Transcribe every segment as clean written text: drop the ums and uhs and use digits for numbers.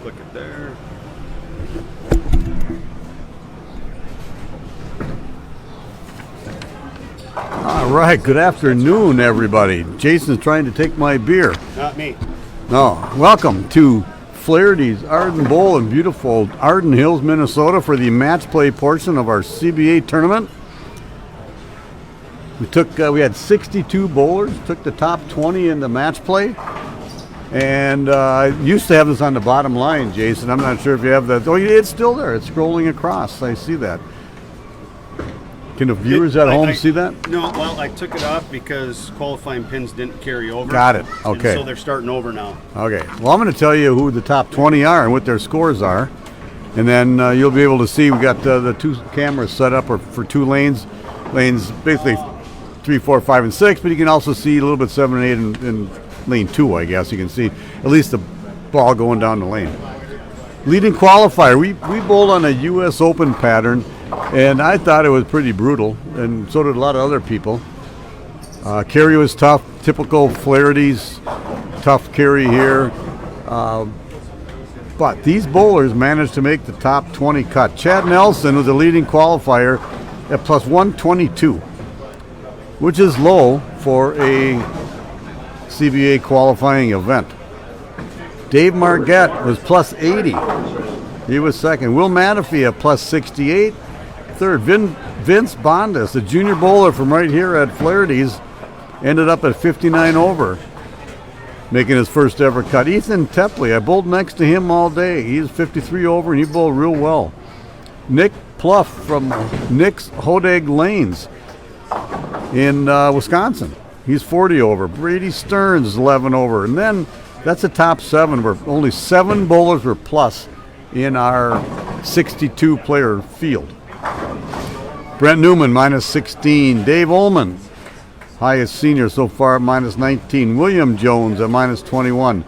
Click it there. All right, good afternoon, everybody. Jason's trying to take my beer. Not me. No, welcome to Flaherty's Arden Bowl in beautiful Arden Hills, Minnesota for the match play portion of our CBA tournament. We had 62 bowlers, took the top 20 in the match play. And I used to have this on the bottom line, Jason. I'm not sure if you have that. Oh, it's still there. It's scrolling across. I see that. Can the viewers at home see that? No, well, I took it off because qualifying pins didn't carry over. Got it. Okay. And so they're starting over now. Okay. Well, I'm going to tell you who the top 20 are and what their scores are. And then you'll be able to see we got the two cameras set up for two lanes. Lanes basically 3, 4, 5, and 6, but you can also see a little bit 7 and 8 in lane 2, I guess. You can see at least the ball going down the lane. Leading qualifier, we bowled on a U.S. Open pattern, and I thought it was pretty brutal, and so did a lot of other people. Carry was tough, typical Flaherty's tough carry here. But these bowlers managed to make the top 20 cut. Chad Nelson was the leading qualifier at plus 122, which is low for a CBA qualifying event. Dave Margette was plus 80. He was second. Will Matafee at plus 68. Third, Vince Bondas, a junior bowler from right here at Flaherty's, ended up at 59 over, making his first ever cut. Ethan Tepley, I bowled next to him all day. He's 53 over and he bowled real well. Nick Pluff from Nick's Hodag Lanes in Wisconsin. He's 40 over. Brady Stearns is 11 over. And then that's the top 7 where only 7 bowlers were plus in our 62 player field. Brent Newman minus 16. Dave Ullman, highest senior so far, minus 19. William Jones at minus 21.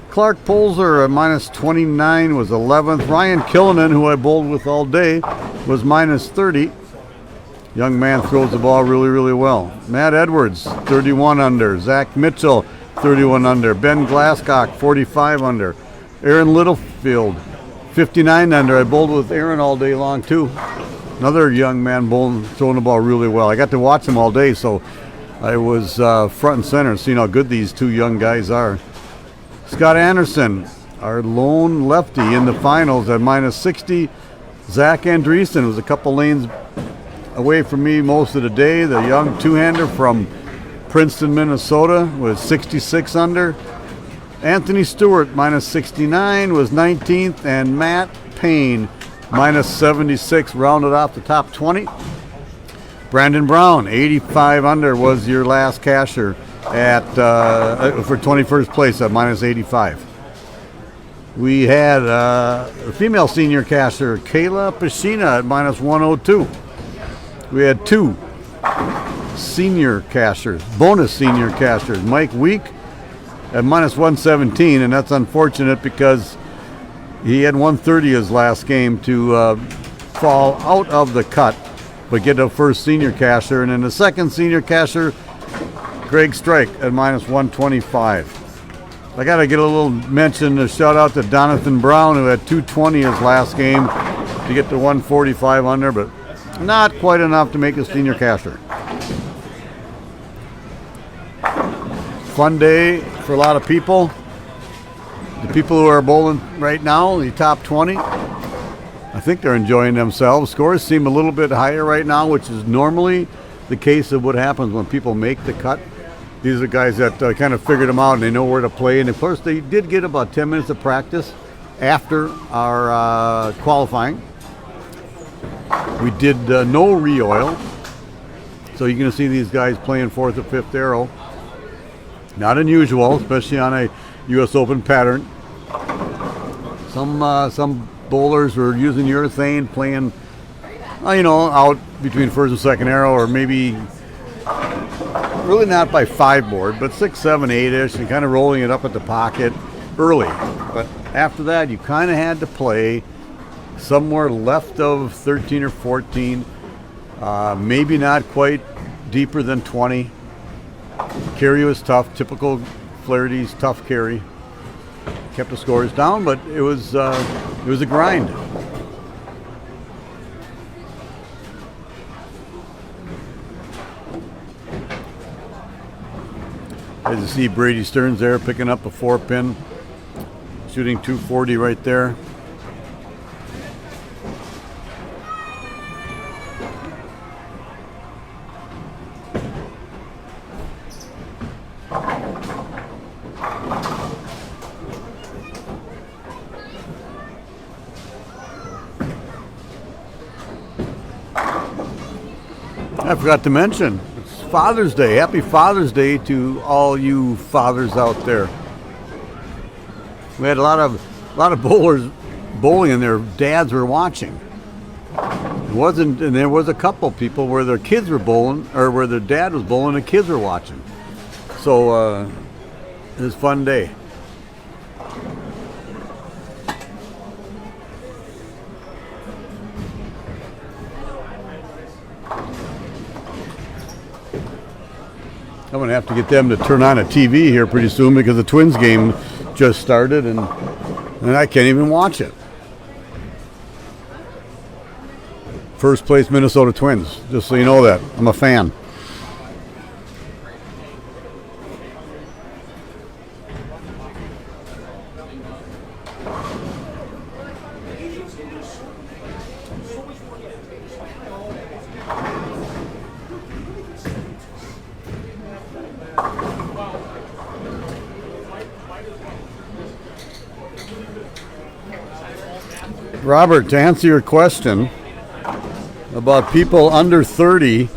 Clark Polzer at minus 29 was 11th. Ryan Killinan, who I bowled with all day, was minus 30. Young man throws the ball really, really well. Matt Edwards, 31 under. Zach Mitchell, 31 under. Ben Glasscock, 45 under. Aaron Littlefield, 59 under. I bowled with Aaron all day long, too. Another young man throwing the ball really well. I got to watch him all day, so I was front and center seeing how good these two young guys are. Scott Anderson, our lone lefty in the finals at minus 60. Zach Andreessen was a couple lanes away from me most of the day. The young two-hander from Princeton, Minnesota was 66 under. Anthony Stewart, minus 69, was 19th. And Matt Payne, minus 76, rounded off the top 20. Brandon Brown, 85 under, was your last casher at for 21st place at minus 85. We had a female senior casher, Kayla Pashina, at minus 102. We had 2 senior cashers, bonus senior cashers. Mike Week at minus 117, and that's unfortunate because he had 130 his last game to fall out of the cut, but get a first senior casher. And then the second senior casher, Greg Strike at minus 125. I got to get a little mention, a shout out to Donathan Brown, who had 220 his last game to get to 145 under, but not quite enough to make a senior casher. Fun day for a lot of people. The people who are bowling right now, the top 20, I think they're enjoying themselves. Scores seem a little bit higher right now, which is normally the case of what happens when people make the cut. These are guys that kind of figured them out and they know where to play. And of course, they did get about 10 minutes of practice after our qualifying. We did no re-oil. So you're going to see these guys playing 4th or 5th arrow. Not unusual, especially on a U.S. Open pattern. Some bowlers were using urethane, playing, out between 1st and 2nd arrow, or maybe really not by 5 board, but 6, 7, 8-ish, and kind of rolling it up at the pocket early. But after that, you kind of had to play somewhere left of 13 or 14, maybe not quite deeper than 20. Carry was tough, typical Flaherty's tough carry. kept the scores down, but it was a grind. As you see, Brady Stearns there picking up a 4-pin, shooting 240 right there. I forgot to mention, it's Father's Day. Happy Father's Day to all you fathers out there. We had a lot of bowlers bowling and their dads were watching. And there was a couple people where their kids were bowling, or where their dad was bowling and the kids were watching. So it was a fun day. I'm going to have to get them to turn on a TV here pretty soon because the Twins game just started and I can't even watch it. First place Minnesota Twins, just so you know that. I'm a fan. Robert, to answer your question about people under 30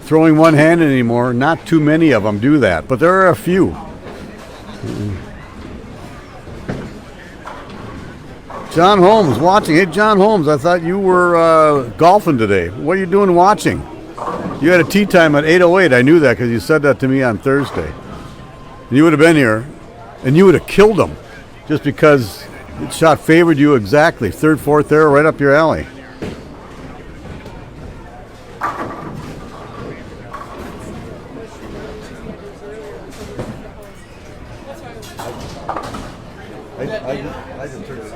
throwing one hand anymore, not too many of them do that, but there are a few. John Holmes watching. Hey, John Holmes, I thought you were golfing today. What are you doing watching? You had a tee time at 8:08. I knew that because you said that to me on Thursday. You would have been here, and you would have killed them just because it shot favored you exactly. Third, fourth arrow right up your alley. I just turned it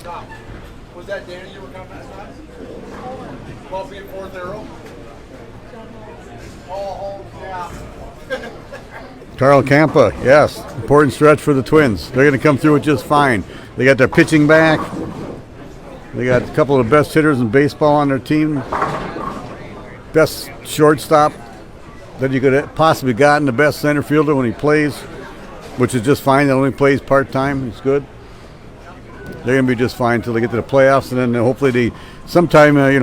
on. Was that Danny you were coming at? 12 feet, fourth arrow? Oh, yeah. Carl Campa, yes. Important stretch for the Twins. They're going to come through it just fine. They got their pitching back. They got a couple of the best hitters in baseball on their team. Best shortstop that you could have possibly gotten. The best center fielder when he plays, which is just fine. That only plays part-time. It's good. They're going to be just fine until they get to the playoffs, and then hopefully sometime, end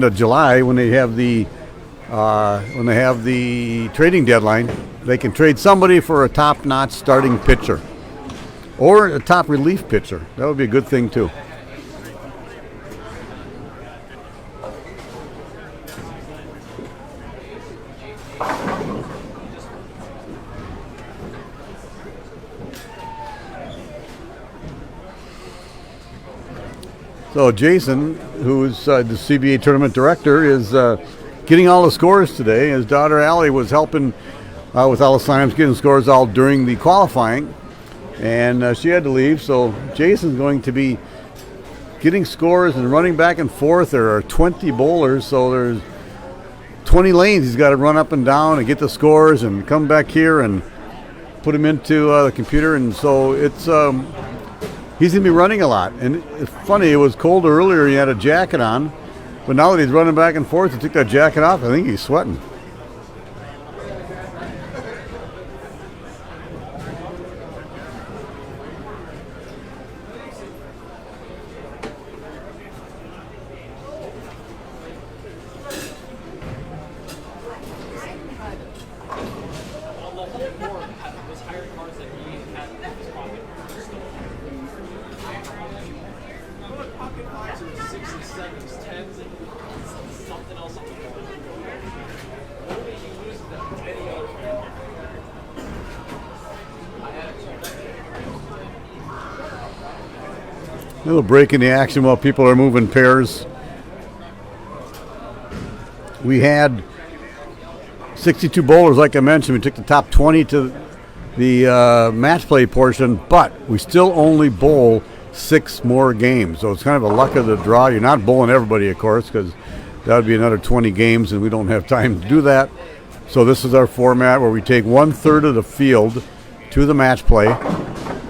of July when they have the trading deadline, they can trade somebody for a top-notch starting pitcher or a top relief pitcher. That would be a good thing too. So Jason, who's the CBA tournament director, is getting all the scores today. His daughter Allie was helping with all the signups, getting scores all during the qualifying, and she had to leave. So Jason's going to be getting scores and running back and forth. There are 20 bowlers, so there's 20 lanes he's got to run up and down and get the scores and come back here and put them into the computer. And so it's he's going to be running a lot. And it's funny, it was cold earlier, he had a jacket on, but now that he's running back and forth, he took that jacket off, I think he's sweating. A little break in the action while people are moving pairs. We had 62 bowlers, like I mentioned. We took the top 20 to the match play portion, but we still only bowl 6 more games. So it's kind of a luck of the draw. You're not bowling everybody, of course, because that would be another 20 games, and we don't have time to do that. So this is our format where we take 1/3 of the field to the match play,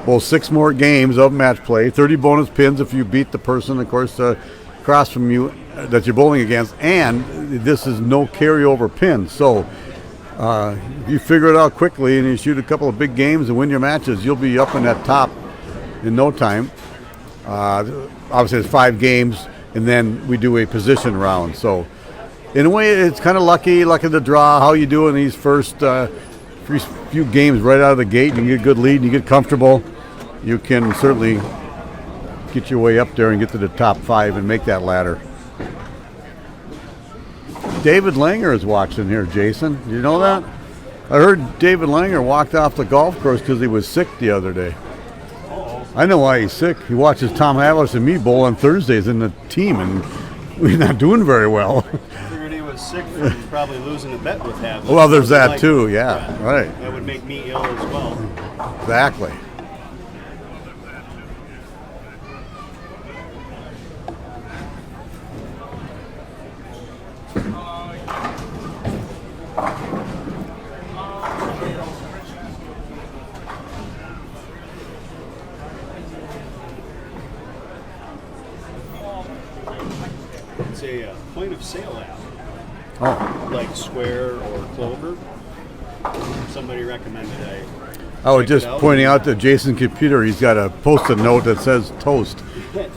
bowl 6 more games of match play, 30 bonus pins if you beat the person, of course, across from you that you're bowling against, and this is no carryover pins. So if you figure it out quickly and you shoot a couple of big games and win your matches, you'll be up in that top in no time. Obviously, it's 5 games, and then we do a position round. So in a way, it's kind of luck of the draw, how you do in these first few games right out of the gate. You get a good lead and you get comfortable. You can certainly get your way up there and get to the top 5 and make that ladder. David Langer is watching here, Jason. Did you know that? I heard David Langer walked off the golf course because he was sick the other day. I know why he's sick. He watches Tom Havlis and me bowl on Thursdays in the team, and we're not doing very well. I figured he was sick from probably losing a bet with Havlis. Well, there's that too, yeah, right. That would make me ill as well. Exactly. It's a point of sale app, Oh, like Square or Clover. Somebody recommended I was check it just out. pointing out that Jason's computer, he's got a Post-it note that says toast.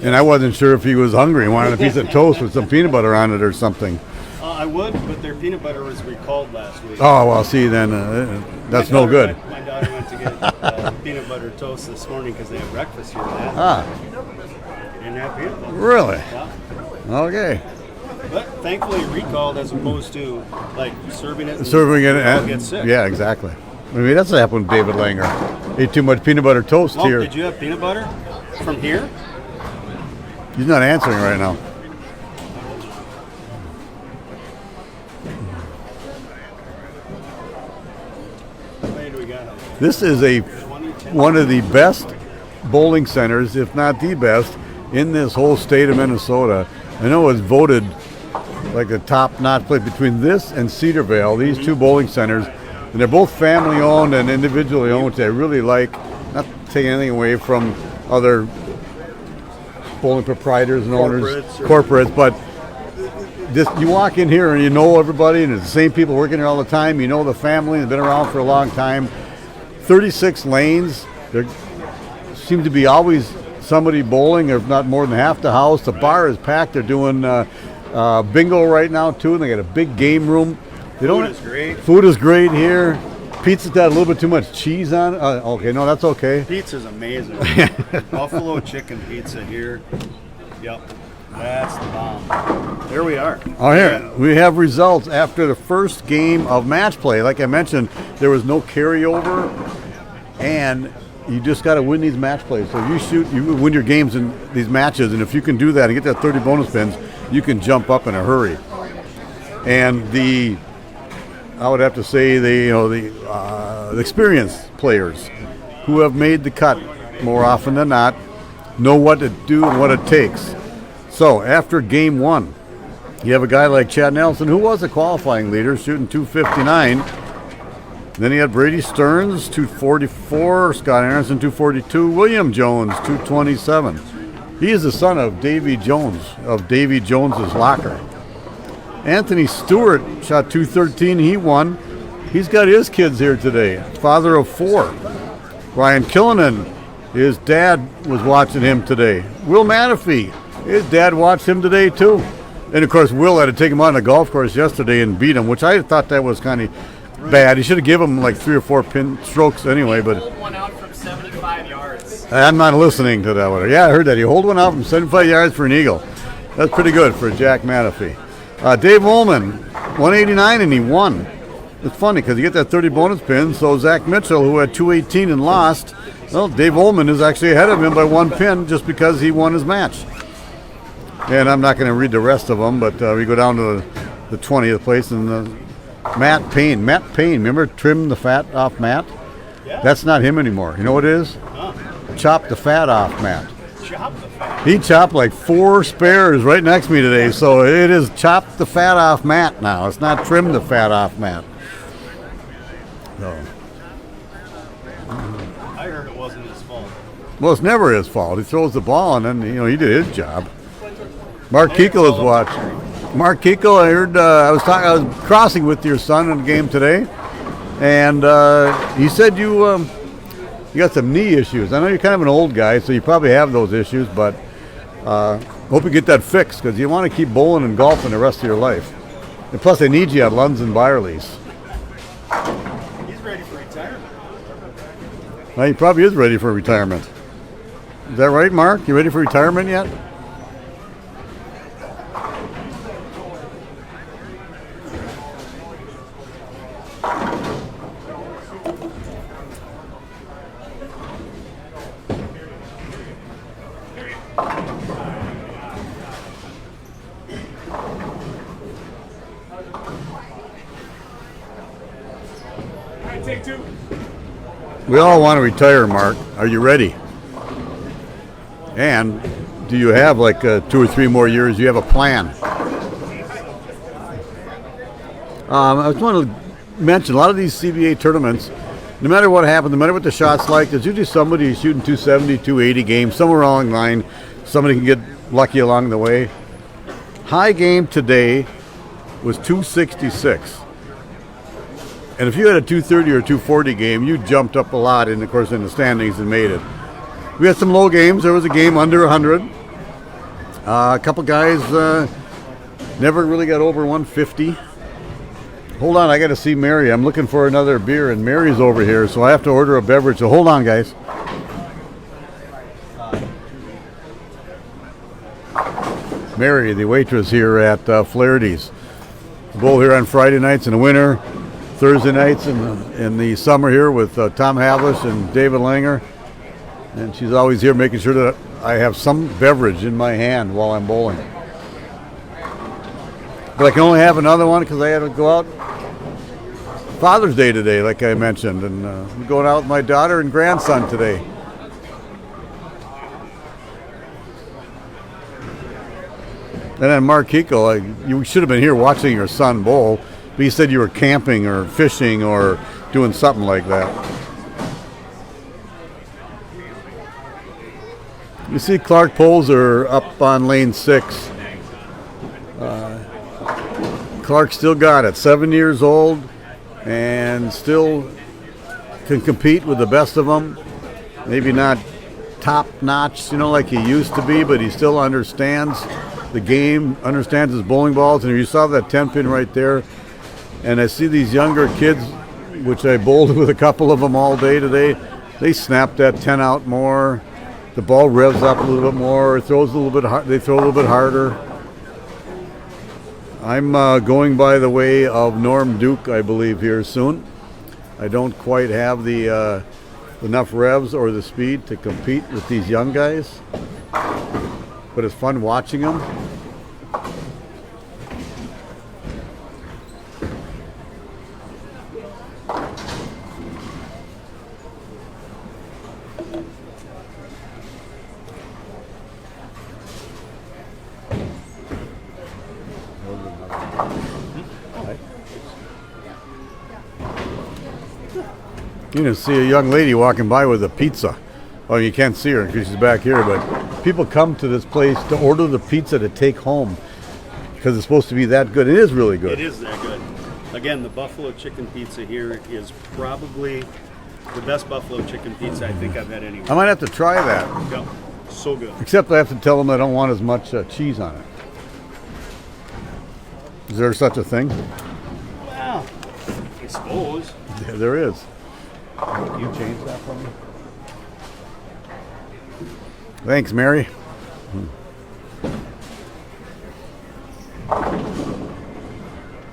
And I wasn't sure if he was hungry and wanted a piece of toast with some peanut butter on it or something. I would, but their peanut butter was recalled last week. Oh, well, see, then that's no good. My daughter went to get peanut butter toast this morning because they have breakfast here. That Ah, didn't have peanut butter. really? Yeah. Okay. But thankfully recalled as opposed to like serving it. And Serving it we all and get sick. yeah, exactly. I mean, that's what happened with David Langer. Ate too much peanut butter toast Oh, here. did you have peanut butter from here? He's not answering right now. How many do we got? This is 20, 10? one of the best bowling centers, if not the best, in this whole state of Minnesota. I know it's voted like the top notch place between this and Cedarvale, these 2 bowling centers. And they're both family owned and individually owned, which I really like. Not taking anything away from other bowling proprietors and owners, corporates, but this, you walk in here and you know everybody, and it's the same people working here all the time. You know the family, they've been around for a long time. 36 lanes. There seems to be always somebody bowling, or if not more than half the house. The bar is packed. They're doing bingo right now too, and they got a big game room. Food is great. Food is great here. Pizza's got a little bit too much cheese on it. Okay, no, that's okay. Pizza's amazing. Buffalo chicken pizza here. Yep. That's the bomb. There we are. Oh, here we have results after the first game of match play. Like I mentioned, there was no carryover, and you just got to win these match plays. So you win your games in these matches, and if you can do that and get that 30 bonus pins, you can jump up in a hurry. And I would have to say the experienced players who have made the cut more often than not know what to do and what it takes. So after game 1, you have a guy like Chad Nelson, who was a qualifying leader, shooting 259. Then you had Brady Stearns, 244, Scott Aronson, 242, William Jones, 227. He is the son of Davy Jones, of Davy Jones's Locker. Anthony Stewart shot 213, he won. He's got his kids here today, father of 4. Ryan Killinan, his dad was watching him today. Will Manafee, his dad watched him today too. And of course, Will had to take him on the golf course yesterday and beat him, which I thought that was kind of bad. He should have given him like 3 or 4 pin strokes anyway, but Pulled one out from 75 yards. I'm not listening to that one. Yeah, I heard that. He holed one out from 75 yards for an eagle. That's pretty good for Jack Manafee. Dave Ullman, 189, and he won. It's funny because you get that 30 bonus pin, so Zach Mitchell, who had 218 and lost, well, Dave Ullman is actually ahead of him by 1 pin just because he won his match. And I'm not going to read the rest of them, but we go down to the 20th place, and Matt Payne. Matt Payne, remember Trim the Fat Off Matt? Yeah. That's not him anymore. You know what it is? Huh. Chop the Fat Off Matt. Chop the fat. He chopped like 4 spares right next to me today, so it is Chop the Fat Off Matt now. It's not Trim the Fat Off Matt. So, I heard it wasn't his fault. well, it's never his fault. He throws the ball, and then he did his job. Mark Kiko is watching. Mark Kiko, I heard I was crossing with your son in the game today, and he said you got some knee issues. I know you're kind of an old guy, so you probably have those issues, but hope you get that fixed because you want to keep bowling and golfing the rest of your life. And plus, they need you at Lunds and Byerly's. He's ready for retirement. Well, he probably is ready for retirement. Is that right, Mark? You ready for retirement yet? Take 2. We all want to retire, Mark. Are you ready? And do you have like 2 or 3 more years? Do you have a plan? I just want to mention a lot of these CBA tournaments, no matter what happens, no matter what the shot's like, there's usually somebody who's shooting 270, 280 games, somewhere along the line. Somebody can get lucky along the way. High game today was 266. And if you had a 230 or 240 game, you jumped up a lot in the standings and made it. We had some low games. There was a game under 100. A couple guys never really got over 150. Hold on, I got to see Mary. I'm looking for another beer, and Mary's over here, so I have to order a beverage. So hold on, guys. Mary, the waitress here at Flaherty's. Bowl here on Friday nights in the winter. Thursday nights in the summer here with Tom Havlish and David Langer. And she's always here making sure that I have some beverage in my hand while I'm bowling. But I can only have another one because I had to go out Father's Day today, like I mentioned. And I'm going out with my daughter and grandson today. And then Mark Kiko, you should have been here watching your son bowl. But you said you were camping or fishing or doing something like that. You see Clark Polzer up on lane 6. Clark still got it. 7 years old and still can compete with the best of them. Maybe not top notch, like he used to be, but he still understands the game, understands his bowling balls. And if you saw that 10-pin right there, and I see these younger kids, which I bowled with a couple of them all day today, they snap that 10 out more. The ball revs up a little bit more. It throws a little bit hard. They throw a little bit harder. I'm going by the way of Norm Duke, I believe, here soon. I don't quite have the enough revs or the speed to compete with these young guys, but it's fun watching them. You can see a young lady walking by with a pizza. Oh, you can't see her because she's back here, but people come to this place to order the pizza to take home because it's supposed to be that good. It is really good. It is that good. Again, the buffalo chicken pizza here is probably the best buffalo chicken pizza I think I've had anywhere. I might have to try that. Go. So good. Except I have to tell them I don't want as much cheese on it. Is there such a thing? Wow. I suppose. Yeah, there is. Can you change that for me? Thanks, Mary.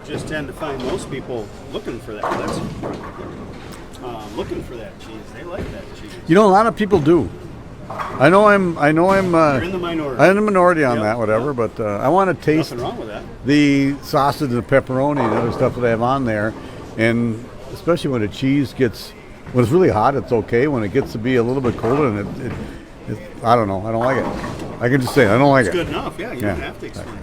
Just tend to find most people looking for that. Looking for that cheese. They like that cheese. A lot of people do. I know I'm. You're in the minority. I'm in the minority on Yep, that, whatever. But I want to taste Nothing wrong with that. the sausage and the pepperoni and other stuff that I have on there, and especially when the cheese gets, when it's really hot, it's okay. When it gets to be a little bit colder, and I don't know, I don't like it. I can just say I don't like It's it. good enough. Yeah, you Yeah. don't have to explain.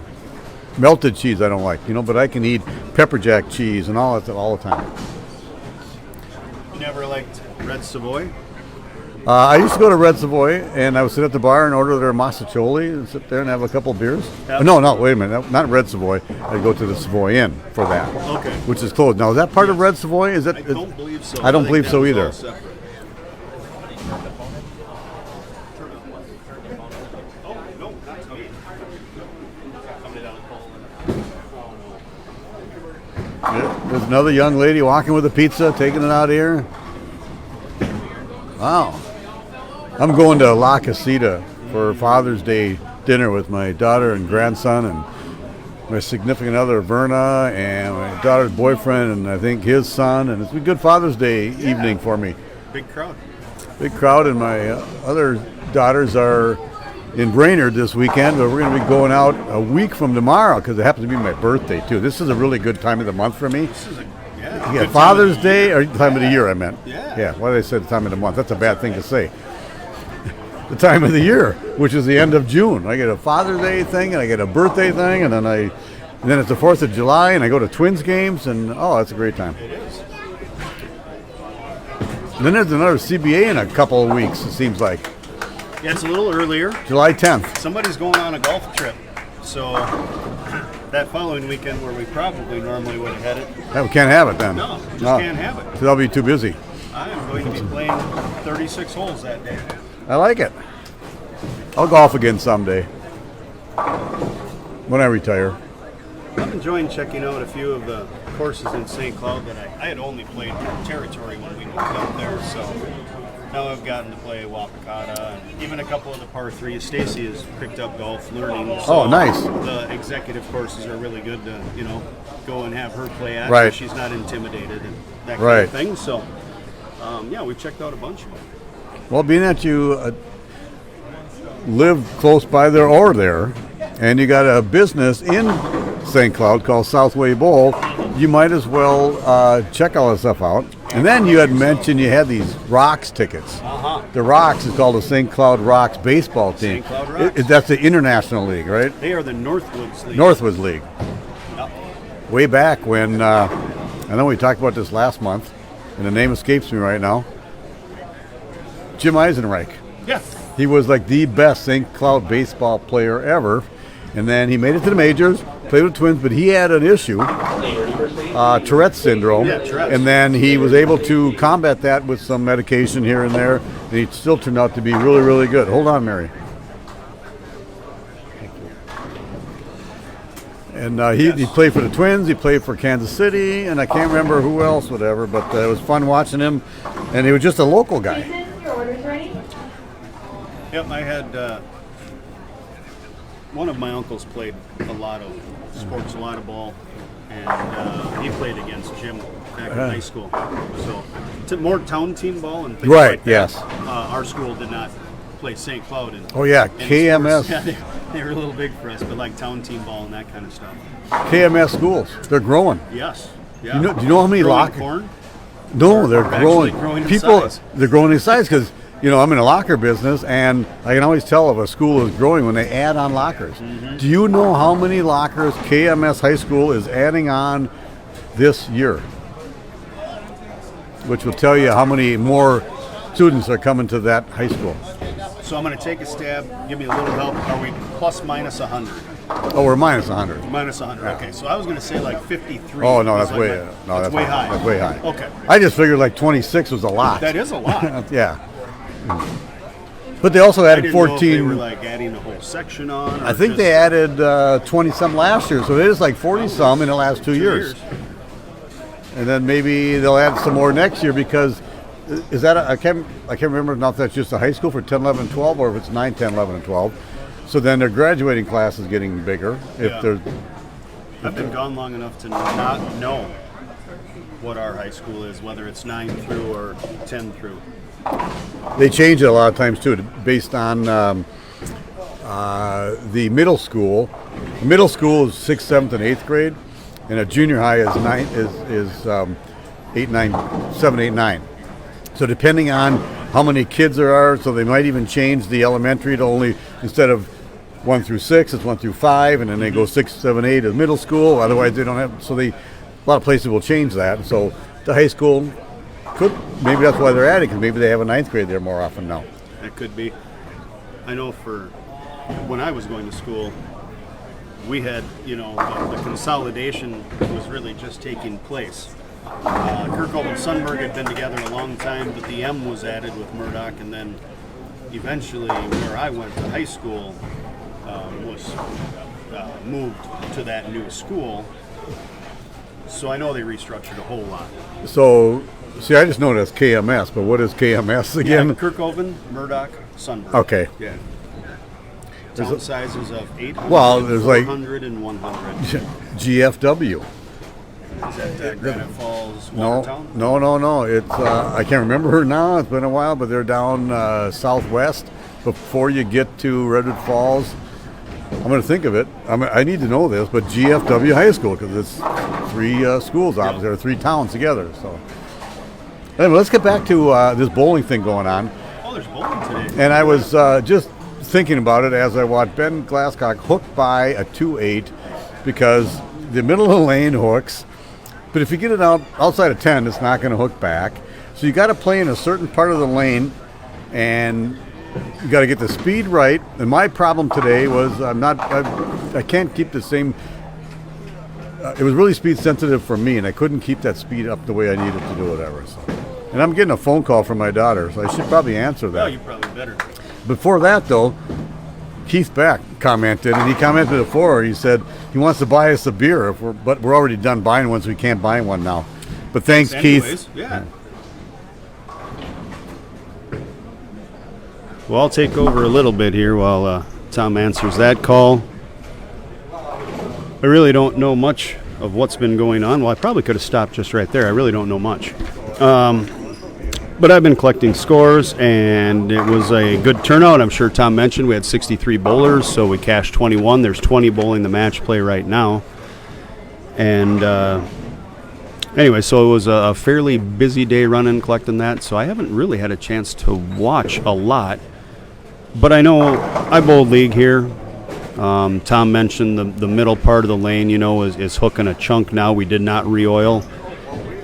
Melted cheese I don't like, but I can eat pepper jack cheese and all that all the time. You never liked Red Savoy? I used to go to Red Savoy, and I would sit at the bar and order their massacholi and sit there and have a couple of beers. Yeah. No, wait a minute, not Red Savoy. I'd go to the Savoy Inn for that, Okay. which is closed. Now, is that part of Red Savoy? Is that? I don't believe so. I don't think believe that so was either. all separate. Oh, no, not me. Coming down Yeah, there's another young lady walking with a pizza, taking it out here. Wow. I'm going to La Casita for Father's Day dinner with my daughter and grandson and my significant other, Verna, and my daughter's boyfriend, and I think his son. And it's a good Father's Day evening for me. Big crowd. Big crowd, and my other daughters are in Brainerd this weekend, but we're going to be going out a week from tomorrow because it happens to be my birthday, too. This is a really good time of the month for me. This is a Yeah, good time Father's of the Day, year. or time of the year, I meant. Yeah. Yeah, why did I say the time of the month? That's a bad thing to say. The time of the year, which is the end of June. I get a Father's Day thing, and I get a birthday thing, and then it's the 4th of July, and I go to Twins games, and that's a great time. It is. And then there's another CBA in a couple of weeks, it seems like. Yeah, it's a little earlier. July 10th. Somebody's going on a golf trip. So that following weekend where we probably normally would have had it, Yeah, we can't have it then. no, just can't have it. 'Cause I'll be too busy. I am going to be playing 36 holes that day. I like it. I'll golf again someday. When I retire. I'm enjoying checking out a few of the courses in St. Cloud that I had only played territory when we moved up there. So now I've gotten to play Wapakata and even a couple of the par 3s. Stacy has picked up golf learning. So Oh, nice. The executive courses are really good to, go and have her play at. Right. So she's not intimidated and that kind Right. of thing. So, we've checked out a bunch of them. Well, being that you live close by there or there, and you got a business in St. Cloud called Southway Bowl, you might as well check all this stuff out. And then you had mentioned you had these Rocks tickets. Uh-huh. The Rocks is called the St. Cloud Rocks baseball team. St. Cloud Rocks. That's the international league, right? They are the Northwoods League. Northwoods League. Yep. Way back when, I know we talked about this last month, and the name escapes me right now. Jim Eisenreich. Yeah. He was like the best St. Cloud baseball player ever. And then he made it to the majors, played with the Twins, but he had an issue, Tourette's syndrome. Yeah, Tourette's. And then he was able to combat that with some medication here and there. And he still turned out to be really, really good. Hold on, Mary. And he played for the Twins, he played for Kansas City, and I can't remember who else, whatever, but it was fun watching him. And he was just a local guy. Jason, your order's ready. Yep, I had one of my uncles played a lot of sports, a lot of ball, and he played against Jim back in high school. So more town team ball and things Right, like that. yes. Our school did not play St. Cloud. Oh, yeah, and KMS. sports. Yeah, they were a little big for us, but like town team ball and that kind of stuff. KMS schools, they're growing. Yes. Yeah. Do you know how many Growing locker? corn? No, they're actually growing. growing in People, size. they're growing in size because I'm in a locker business, and I can always tell if a school is growing when they add on lockers. Mm-hmm. Do you know how many lockers KMS High School is adding on this year? Which will tell you how many more students are coming to that high school. So I'm going to take a stab. Give me a little help. Are we plus minus 100? Oh, we're minus 100. Minus 100. Okay, so I was going to say like 53. Oh no, was that's like way that's way high. That's way high. Okay, I just figured like 26 was a lot. that is a lot. Yeah. But they also I added didn't know if they 14. were like adding a whole section on. Or I think just they added 20 some last year, so it is like 40 some in the last 2 years. And then maybe they'll add some more next year because is that I can't remember now if that's just a high school for 10, 11, and 12 or if it's 9, 10, 11, and 12. So then their graduating class is getting bigger. If Yeah. they're I've been gone long enough to not know what our high school is, whether it's 9 through or 10 through. They change it a lot of times too, based on the middle school. Middle school is 6th, 7th, and 8th grade, and a junior high is 8, 9, 7, 8, 9. So depending on how many kids there are, so they might even change the elementary to only, instead of 1 through 6, it's 1 through 5, and then they go 6, 7, 8 as middle school. Otherwise, they don't have. So a lot of places will change that. So the high school maybe that's why they're adding, because maybe they have a 9th grade there more often now. That could be. I know for when I was going to school, we had, the consolidation was really just taking place. Kirkhope and Sunberg had been together a long time, but the M was added with Murdoch, and then eventually where I went to high school was moved to that new school. So I know they restructured a whole lot. So, see, I just know it as KMS, but what is KMS again? Yeah, Kirkhoven, Murdoch, Sunberg. Okay. Yeah. Town sizes of 800, Well, there's like 400, and 100. GFW. Is that Granite Falls, No, Watertown? no. It's I can't remember her now. It's been a while, but they're down southwest before you get to Redwood Falls. I'm going to think of it. I need to know this, but GFW High School, because it's 3 schools opposite, or 3 towns together. So, anyway, let's get back to this bowling thing going on. Oh, there's bowling today. And I was just thinking about it as I watched Ben Glasscock hook by a 2-8, because the middle of the lane hooks, but if you get it outside of 10, it's not going to hook back. So you got to play in a certain part of the lane, and you got to get the speed right. And my problem today was I can't keep the same. It was really speed sensitive for me, and I couldn't keep that speed up the way I needed to do whatever. So, and I'm getting a phone call from my daughter, so I should probably answer that. Oh, you probably better. Before that, though, Keith Beck commented, and he commented before. He said he wants to buy us a beer, but we're already done buying one, so we can't buy one now. But thanks, Anyways, Keith. Yeah. Well, I'll take over a little bit here while Tom answers that call. I really don't know much of what's been going on. Well, I probably could have stopped just right there. I really don't know much. But I've been collecting scores, and it was a good turnout. I'm sure Tom mentioned we had 63 bowlers, so we cashed 21. There's 20 bowling the match play right now. And anyway, so it was a fairly busy day running, collecting that, so I haven't really had a chance to watch a lot. But I know I bowled league here. Tom mentioned the middle part of the lane, is hooking a chunk now. We did not re-oil.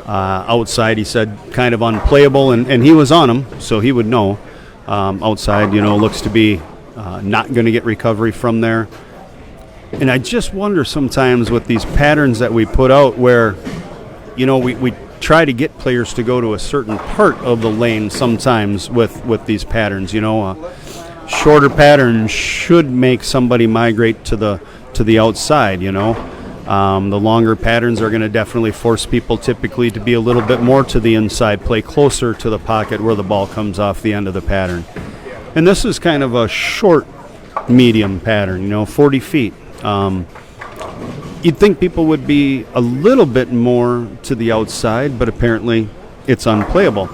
Outside, he said, kind of unplayable, and he was on him, so he would know. Outside, looks to be not going to get recovery from there. And I just wonder sometimes with these patterns that we put out where, we try to get players to go to a certain part of the lane sometimes with these patterns, shorter pattern should make somebody migrate to the outside, The longer patterns are going to definitely force people typically to be a little bit more to the inside, play closer to the pocket where the ball comes off the end of the pattern. And this is kind of a short, medium pattern, 40 feet. You'd think people would be a little bit more to the outside, but apparently it's unplayable.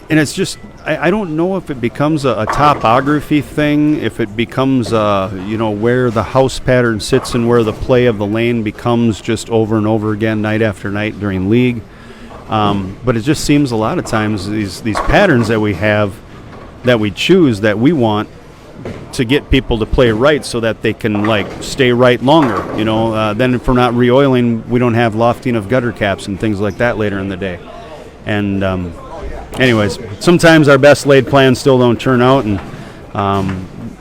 And it's just, I don't know if it becomes a topography thing, if it becomes, where the house pattern sits and where the play of the lane becomes just over and over again night after night during league. But it just seems a lot of times these patterns that we have, that we choose, that we want to get people to play right so that they can, stay right longer. Then if we're not re-oiling, we don't have lofting of gutter caps and things like that later in the day. And anyways, sometimes our best laid plans still don't turn out, and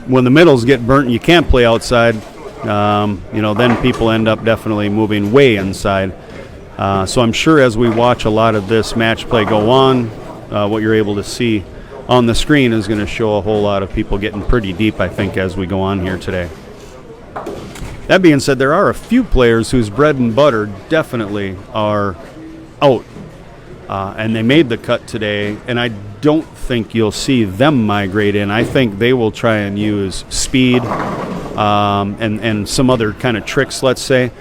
when the middles get burnt and you can't play outside, then people end up definitely moving way inside. So I'm sure as we watch a lot of this match play go on, what you're able to see on the screen is going to show a whole lot of people getting pretty deep, I think, as we go on here today. That being said, there are a few players whose bread and butter definitely are out. And they made the cut today, and I don't think you'll see them migrate in. I think they will try and use speed and some other kind of tricks, let's say,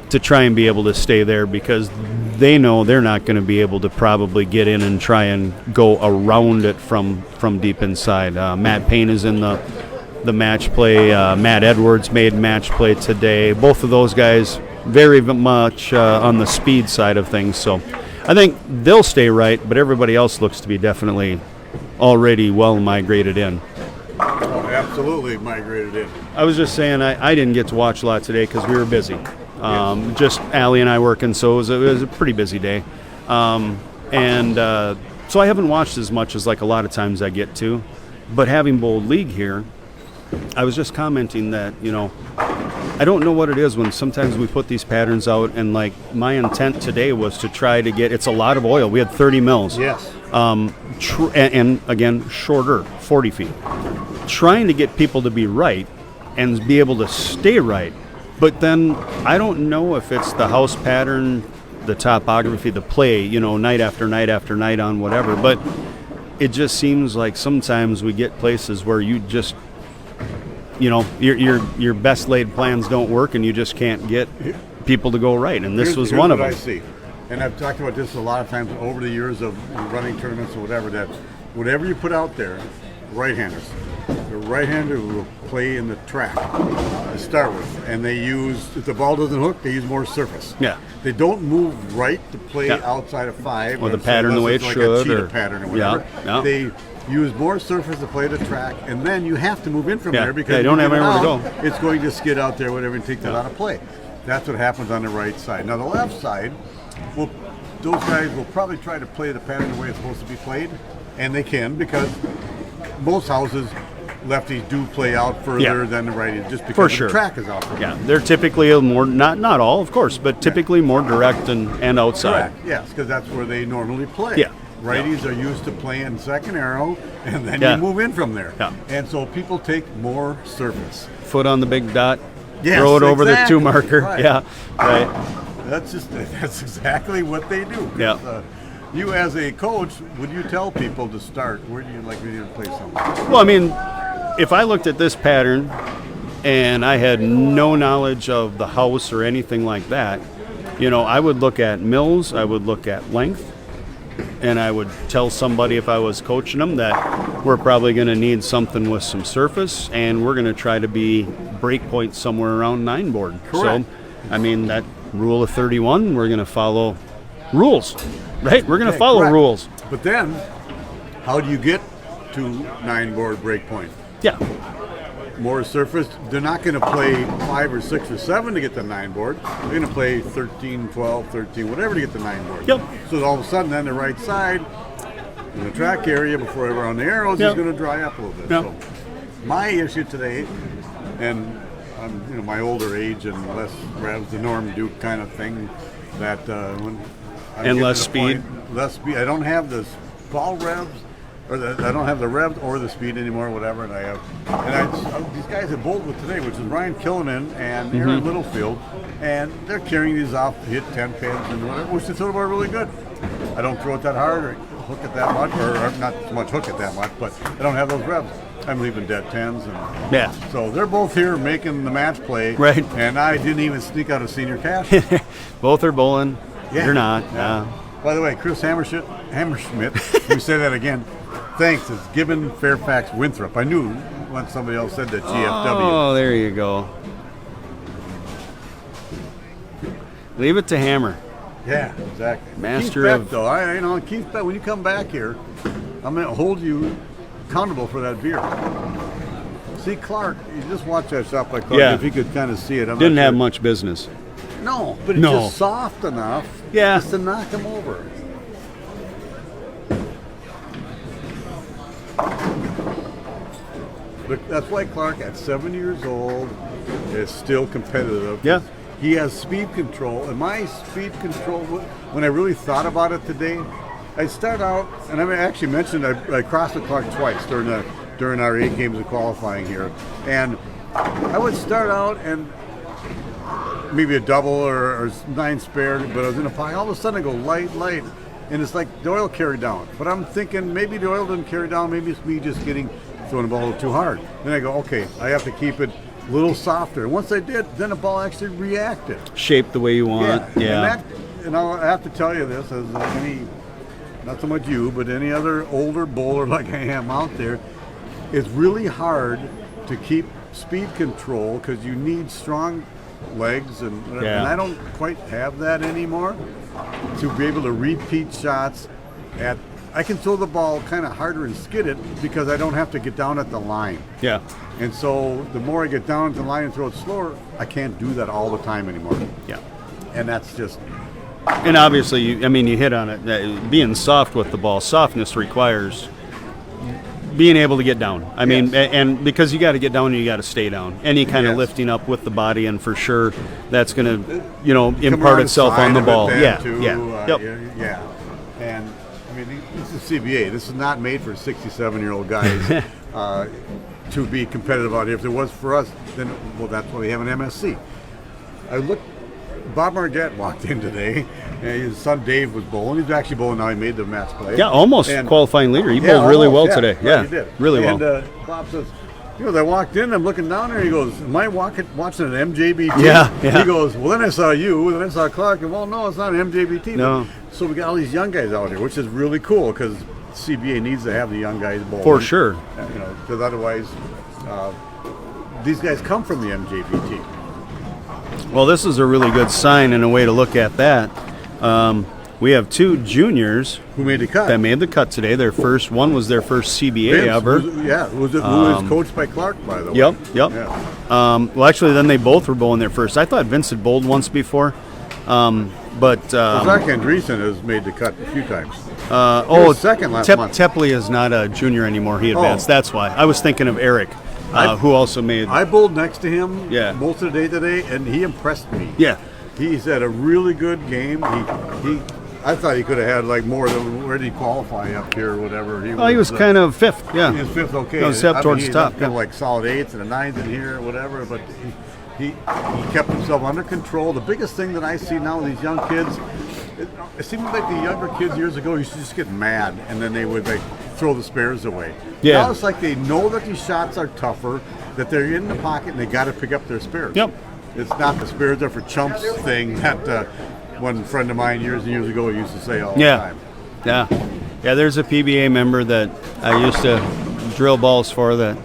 to try and be able to stay there, because they know they're not going to be able to probably get in and try and go around it from deep inside. Matt Payne is in the match play. Matt Edwards made match play today. Both of those guys very much on the speed side of things. So I think they'll stay right, but everybody else looks to be definitely already well migrated in. Oh, absolutely migrated in. I was just saying I didn't get to watch a lot today because we were busy. Just Allie and I working, so it was a pretty busy day. So I haven't watched as much as like a lot of times I get to. But having Bold League here, I was just commenting that, I don't know what it is when sometimes we put these patterns out, and like my intent today was to try to get, it's a lot of oil. We had 30 mils. Yes. And again, shorter, 40 feet. Trying to get people to be right and be able to stay right. But then I don't know if it's the house pattern, the topography, the play, night after night after night on whatever. But it just seems like sometimes we get places where you just, your best laid plans don't work, and you just can't get people to go right. And this was one of them. I see. And I've talked about this a lot of times over the years of running tournaments or whatever, that whatever you put out there, right-handers. The right-hander will play in the track to start with, and they use, if the ball doesn't hook, they use more surface. Yeah. They don't move right to play outside of 5. Or the pattern the way it like should. A cheetah pattern or whatever. Yeah. They use more surface to play the track, and then you have to move in from there because they don't have anywhere to go. It's going to skid out there, whatever, and take that out of play. That's what happens on the right side. Now the left side, those guys will probably try to play the pattern the way it's supposed to be played, and they can, because most houses, lefties do play out further than the righties, just because the track is out further. Yeah, they're typically more, not all, of course, but typically more direct and outside. Correct. Yes, because that's where they normally play. Yeah. Righties are used to playing second arrow, and then you move in from there. Yeah. And so people take more surface. Foot on the big dot, Yes, throw it over the exactly. 2 marker. Right. Yeah, right. That's exactly what they do. Yeah. You as a coach, would you tell people to start? Where do you like me to play something? Well, I mean, if I looked at this pattern and I had no knowledge of the house or anything like that, I would look at mills, I would look at length, and I would tell somebody if I was coaching them that we're probably going to need something with some surface, and we're going to try to be break point somewhere around 9 board. Correct. So, I mean, that rule of 31, we're going to follow rules, right? We're going to follow correct. rules. But then, how do you get to 9 board break point? Yeah. More surface. They're not going to play 5 or 6 or 7 to get the 9 board. They're going to play 13, 12, 13, whatever to get the 9 board. Yep. So all of a sudden, then the right side in the track area before they're on the arrows is going to dry up a little bit. Yep. So my issue today, and I'm my older age and less revs, the Norm Duke kind of thing, that when I'm And getting less to the speed. less speed. I don't have the ball revs. I don't have the revs or the speed anymore, whatever. These guys at Bold with today, which is Ryan Killinan and Aaron Littlefield, and they're carrying these off to hit 10 pins and whatever, which they throw really good. I don't throw it that hard or hook it that much, or not so much hook it that much, but I don't have those revs. I'm leaving dead 10s. And so they're both here making the match play. Right. And I didn't even sneak out a senior cash. Both are bowling. Yeah. You're not. By the way, Chris Hammerschmidt, let me say that again. Thanks. It's Gibbon, Fairfax, Winthrop. I knew when somebody else said that GFW. Oh, there you go. Leave it to Hammer. Yeah, exactly. Master Keith Beck, of- though. Keith Beck, when you come back here, I'm going to hold you accountable for that beer. See, Clark, you just watch that shot by Clark. Yeah. If you could kind of see it. I'm Didn't not have sure. much business. No, but it's No. just soft enough Yeah. just to knock him over. But that's why Clark, at 7 years old, is still competitive. Yeah. He has speed control, and my speed control, when I really thought about it today, I start out, and I actually mentioned I crossed with Clark twice during our 8 games of qualifying here, and I would start out and maybe a double or 9 spare, but I was in a pocket. All of a sudden I go light, and it's like the oil carried down. But I'm thinking maybe the oil didn't carry down, maybe it's me just throwing the ball a little too hard. Then I go, okay, I have to keep it a little softer. And once I did, then the ball actually reacted. Shaped the way you want. Yeah. and I have to tell you this as not so much you, but any other older bowler like I am out there, it's really hard to keep speed control because you need strong legs and whatever. Yeah. And I don't quite have that anymore to be able to repeat shots at. I can throw the ball kind of harder and skid it because I don't have to get down at the line. Yeah. And so the more I get down at the line and throw it slower, I can't do that all the time anymore. Yeah. And that's just And obviously, you hit on it. Being soft with the ball, softness requires being able to get down. I mean, Yes. and because you got to get down and you got to stay down. Any kind of Yes. lifting up with the body, and for sure, that's going to, come impart around itself side on the of it ball. then, Yeah, too, yeah, yep. yeah. And I mean, this is CBA. This is not made for 67-year-old guys to be competitive out here. If it was for us, then that's why we have an MSC. I looked. Bob Margette walked in today, and his son Dave was bowling. He's actually bowling now. He made the match play. Yeah, almost And- qualifying leader. He Yeah, bowled really well almost, today. right, Yeah, he did. really well. And Bob says, I walked in, I'm looking down there, he goes, am I watching an MJBT? Yeah, yeah. He goes, well, then I saw you, and then I saw Clark, and well, no, it's not an MJBT. No. So we got all these young guys out here, which is really cool, because CBA needs to have the young guys bowling. For sure. Because otherwise, these guys come from the MJBT. Well, this is a really good sign and a way to look at that. We have two juniors Who made the cut? that made the cut today. One was their first CBA Vince, ever. who was coached by Clark, by the way. Yep. Yeah. Well, actually, then they both were bowling their first. I thought Vince had bowled once before, but Zach Andreessen has made the cut a few times. was second last month. Tepley is not a junior anymore. He advanced. Oh. That's why. I was thinking of Eric, who also made. I bowled next to him Yeah. most of the day today, and he impressed me. Yeah. He's had a really good game. I thought he could have had like more than where did he qualify up here or whatever. He was kind of fifth. Yeah. He was fifth, okay. He was up towards the he's top. up to like solid eights and a nines in here or whatever, but he kept himself under control. The biggest thing that I see now with these young kids, it seemed like the younger kids years ago used to just get mad and then they would like throw the spares away. Yeah. Now it's like they know that these shots are tougher, that they're in the pocket and they got to pick up their spares. Yep. It's not the spares are for chumps thing that one friend of mine years and years ago used to say all the Yeah. time. Yeah. There's a PBA member that I used to drill balls for. That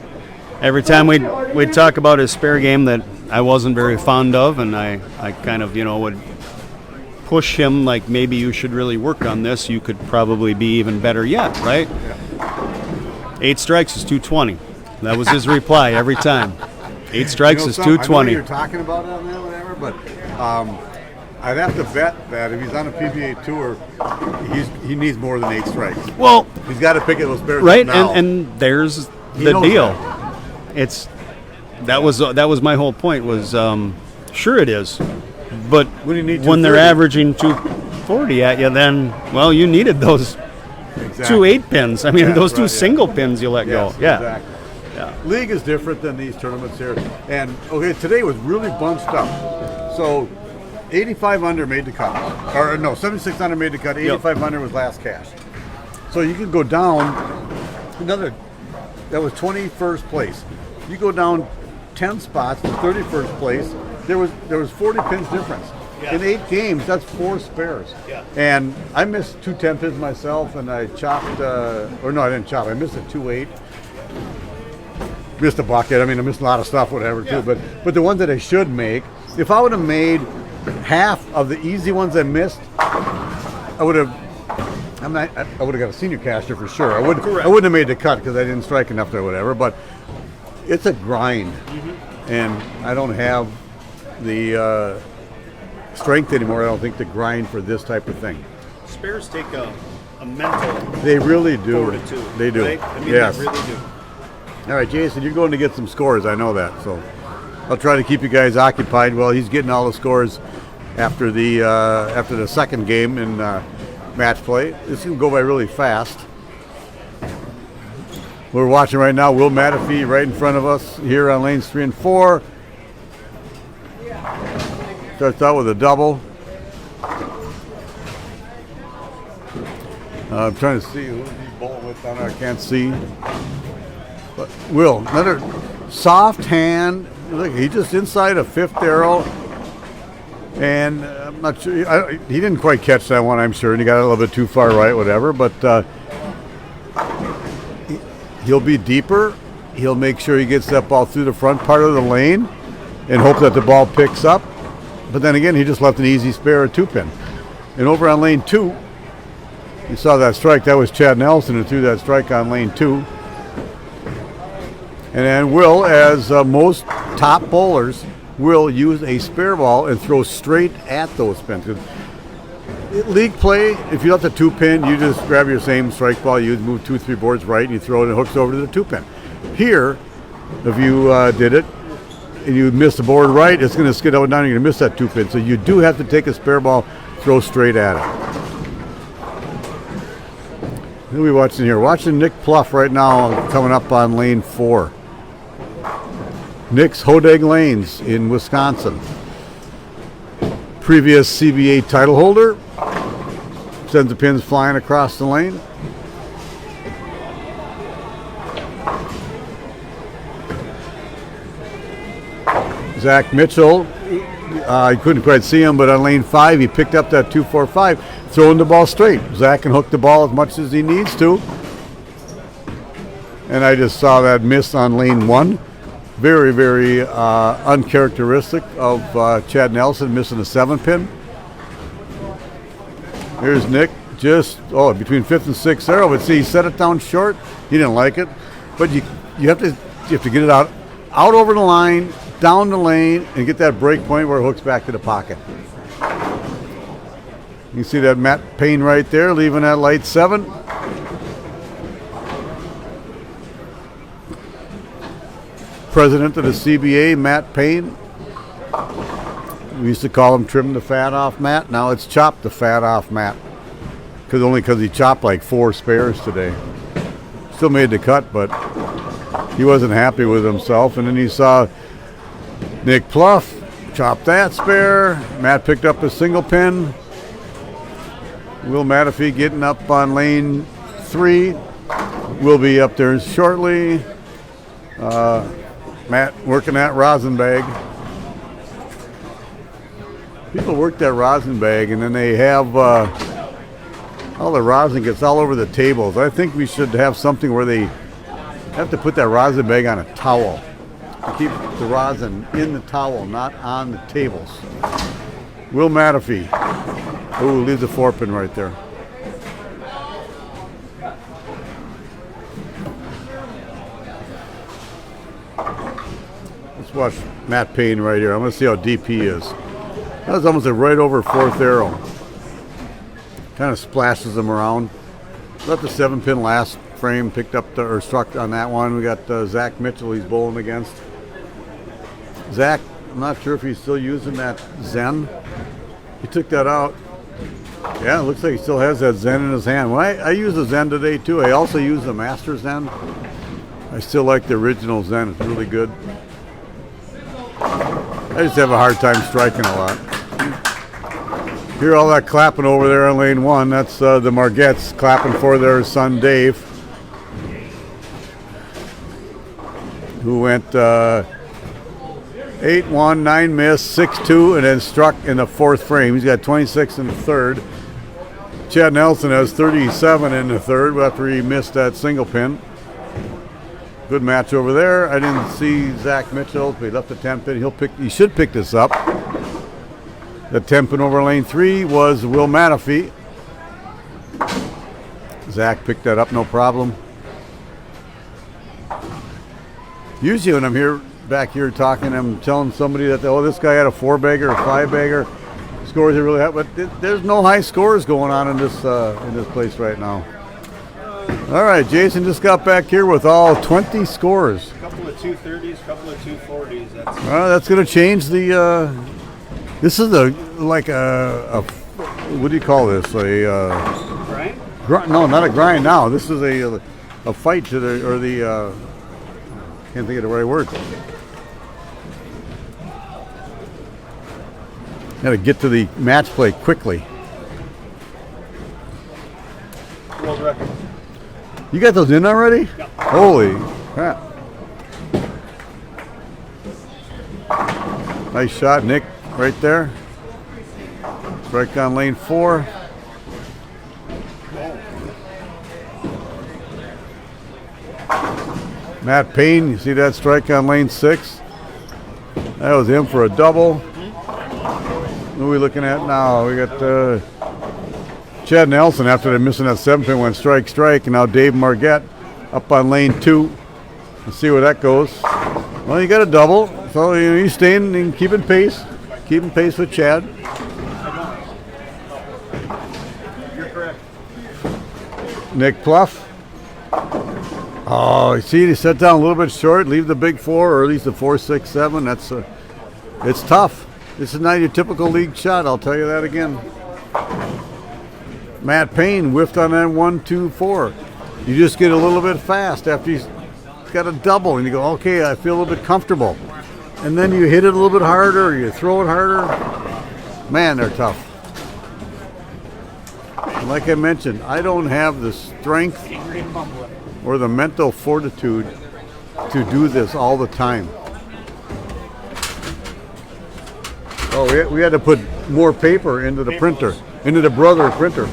every time we'd talk about his spare game that I wasn't very fond of, and I kind of would push him like maybe you should really work on this. You could probably be even better yet, right? Yeah. 8 strikes is 220. That was his reply every time. 8 strikes is I know 220. you're talking about it on that, whatever, but I'd have to bet that if he's on a PBA tour, he needs more than 8 strikes. Well, He's got to pick it those spares right, up now. and there's He the knows deal. that. That was my whole point. Was sure it is, but When you need when they're 230. averaging 240 at you, then you needed those Exactly. 2 8 pins. I mean, Yeah, those two right, yeah. single pins you let Yes, go. Yeah. exactly. League is different than these tournaments here. And okay, today was really bunched up. So 85 under made the cut. Or no, 76 under made the cut. 85 under was last cash. So you can go down that was 21st place. You go down 10 spots to 31st place. There was 40 pins difference. Yeah. In 8 games, that's 4 spares. Yeah. And I missed 2 10 pins myself, and I chopped, or no, I didn't chop. I missed a 2-8. Missed a bucket. I mean, I missed a lot of stuff, whatever, too. But the ones that I should make, if I would have made half of the easy ones I missed, I would have got a senior caster for sure. I wouldn't have made the cut because I didn't strike enough or whatever. But it's a grind, and I don't have the strength anymore. I don't think to grind for this type of thing. Spares take a mental They really do. fortitude. They do. Right? I mean, yes. they really do. All right, Jason, you're going to get some scores. I know that. So I'll try to keep you guys occupied while he's getting all the scores after the second game in match play. This can go by really fast. We're watching right now Will Matafee right in front of us here on lanes 3 and 4. Starts out with a double. I'm trying to see who he's bowling with down there. I can't see. But Will, another soft hand. Look, he's just inside a 5th arrow. And not sure. He didn't quite catch that one, I'm sure, and he got a little bit too far right, whatever. But he'll be deeper. He'll make sure he gets that ball through the front part of the lane and hope that the ball picks up. But then again, he just left an easy spare, a 2-pin. And over on lane 2, you saw that strike. That was Chad Nelson who threw that strike on lane 2. And then Will, as most top bowlers, will use a spare ball and throw straight at those pins. League play, if you left a 2-pin, you just grab your same strike ball, you move 2-3 boards right, and you throw it and it hooks over to the 2-pin. Here, if you did it and you miss the board right, it's going to skid up and down, and you're going to miss that 2-pin. So you do have to take a spare ball, throw straight at it. Who are we watching here? Watching Nick Pluff right now coming up on lane 4. Nick's Hodag Lanes in Wisconsin. Previous CBA title holder. Sends the pins flying across the lane. Zach Mitchell, I couldn't quite see him, but on lane 5 he picked up that 2-4-5, throwing the ball straight. Zach can hook the ball as much as he needs to. And I just saw that miss on lane 1. Very, very uncharacteristic of Chad Nelson missing a 7-pin. Here's Nick, just between 5th and 6th arrow, but see, he set it down short. He didn't like it, but you have to get it out over the line, down the lane, and get that break point where it hooks back to the pocket. You see that Matt Payne right there, leaving that light 7. President of the CBA, Matt Payne. We used to call him Trim the Fat Off Matt. Now it's Chop the Fat Off Matt. Because he chopped like 4 spares today. Still made the cut, but he wasn't happy with himself. And then he saw Nick Pluff chop that spare. Matt picked up a single pin. Will Matafee getting up on lane 3. Will be up there shortly. Matt working that rosin bag. People work that rosin bag and then they have all the rosin gets all over the tables. I think we should have something where they have to put that rosin bag on a towel to keep the rosin in the towel, not on the tables. Will Matafee. Ooh, leaves a 4-pin right there. Let's watch Matt Payne right here. I'm going to see how deep he is. That was almost a right over 4th arrow. Kind of splashes him around. Left the 7-pin last frame, picked up or struck on that one. We got Zach Mitchell he's bowling against. Zach, I'm not sure if he's still using that Zen. He took that out. Yeah, it looks like he still has that Zen in his hand. Well, I use the Zen today too. I also use the Master Zen. I still like the original Zen. It's really good. I just have a hard time striking a lot. Hear all that clapping over there on lane 1. That's the Margettes clapping for their son Dave, who went 8-1, 9 miss, 6-2, and then struck in the 4th frame. He's got 26 in the 3rd. Chad Nelson has 37 in the 3rd after he missed that single pin. Good match over there. I didn't see Zach Mitchell. He left the 10-pin. He should pick this up. The 10-pin over lane 3 was Will Matafee. Zach picked that up, no problem. Usually when I'm back here talking, I'm telling somebody that, this guy had a 4-bagger, a 5-bagger. Scores are really high, but there's no high scores going on in this place right now. All right, Jason just got back here with all 20 scores. A couple of 230s, a couple of 240s. That's going to change the. This is like a what do you call this? Grind? No, not a grind. Now this is a fight to the can't think of the right word. Got to get to the match play quickly. World record. You got those in already? Yeah. Holy crap. Nice shot, Nick, right there. Strike on lane 4. Matt Payne, you see that strike on lane 6? That was him for a double. Who are we looking at now? We got Chad Nelson after they're missing that 7-pin went strike, and now Dave Margette up on lane 2. Let's see where that goes. Well, you got a double, so he's staying and keeping pace with Chad. You're correct. Nick Pluff. Oh, you see, he set down a little bit short, leave the big 4, or at least the 4, 6, 7. That's it's tough. This is not your typical league shot, I'll tell you that again. Matt Payne whiffed on that 1, 2, 4. You just get a little bit fast after he's got a double, and you go, okay, I feel a little bit comfortable. And then you hit it a little bit harder, or you throw it harder. Man, they're tough. And like I mentioned, I don't have the strength or the mental fortitude to do this all the time. Oh, we had to put more paper into the printer, into the Brother printer.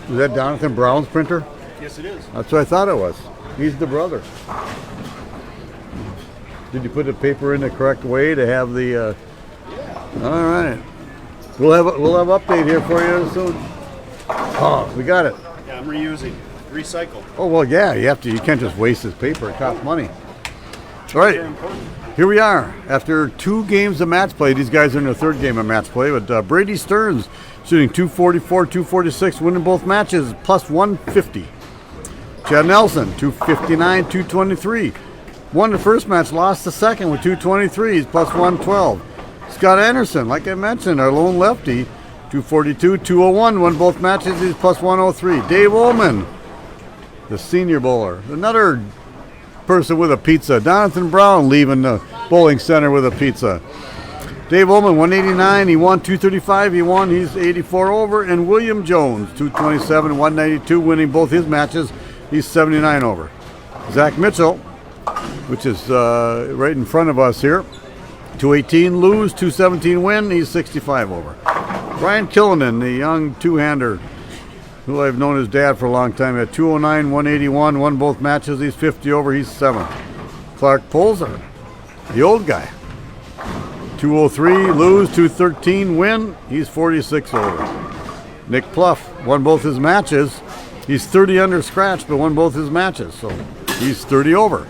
Is that Jonathan Brown's printer? Yes, it is. That's what I thought it was. He's the brother. Did you put the paper in the correct way to have the? All right. We'll have update here for you soon. Oh, we got it. Yeah, I'm reusing, recycle. Oh well, yeah. You can't just waste this paper. It costs money. All right. They're important. Here we are. After 2 games of match play, these guys are in their 3rd game of match play. But Brady Stearns shooting 244, 246, winning both matches, plus 150. Chad Nelson, 259, 223. Won the first match, lost the second with 223. He's plus 112. Scott Anderson, like I mentioned, our lone lefty, 242, 201. Won both matches, he's plus 103. Dave Ullman, the senior bowler. Another person with a pizza. Jonathan Brown leaving the bowling center with a pizza. Dave Ullman, 189. He won 235. He won. He's 84 over. And William Jones, 227, 192, winning both his matches. He's 79 over. Zach Mitchell, which is right in front of us here, 218 lose, 217 win. He's 65 over. Brian Killinan, the young two-hander, who I've known his dad for a long time, at 209, 181, won both matches. He's 50 over. He's 7th. Clark Polzer, the old guy, 203 lose, 213 win. He's 46 over. Nick Pluff won both his matches. He's 30 under scratch, but won both his matches, so he's 30 over.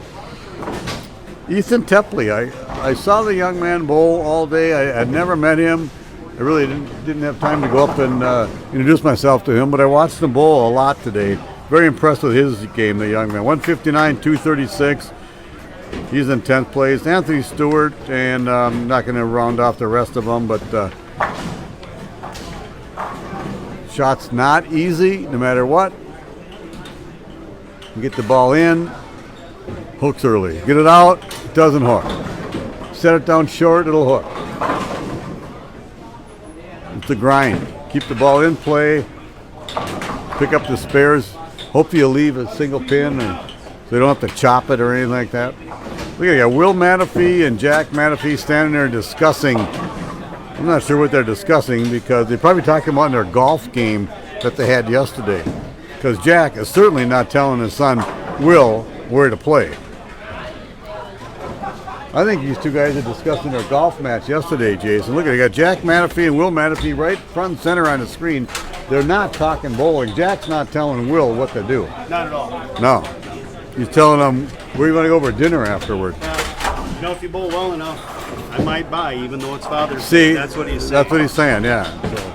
Ethan Tepley, I saw the young man bowl all day. I'd never met him. I really didn't have time to go up and introduce myself to him, but I watched him bowl a lot today. Very impressed with his game, the young man. 159, 236. He's in 10th place. Anthony Stewart, and I'm not going to round off the rest of them, but shot's not easy, no matter what. You get the ball in, hooks early. Get it out, it doesn't hook. Set it down short, it'll hook. It's a grind. Keep the ball in play, pick up the spares. Hopefully you'll leave a single pin so they don't have to chop it or anything like that. Look at that, Will Matafee and Jack Matafee standing there discussing. I'm not sure what they're discussing because they're probably talking about their golf game that they had yesterday. Because Jack is certainly not telling his son, Will, where to play. I think these two guys are discussing their golf match yesterday, Jason. Look at it, you got Jack Matafee and Will Matafee right front and center on the screen. They're not talking bowling. Jack's not telling Will what to do. Not at all. No. He's telling him, where are you going to go for dinner afterward? You know, if you bowl well enough, I might buy, even though it's Father's See, Day. That's what he's saying. That's what he's saying, yeah. So.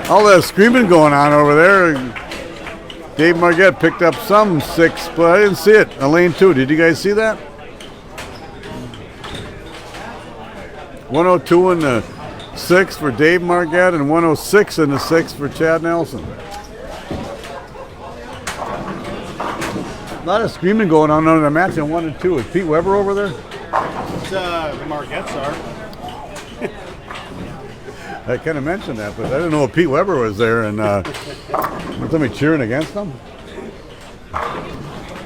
All that screaming going on over there. Dave Margette picked up some 6, but I didn't see it on lane 2. Did you guys see that? 102 in the 6 for Dave Margette and 106 in the 6 for Chad Nelson. A lot of screaming going on under the match in 1 and 2. Is Pete Weber over there? The Margettes are. I kind of mentioned that, but I didn't know if Pete Weber was there, and was somebody cheering against them?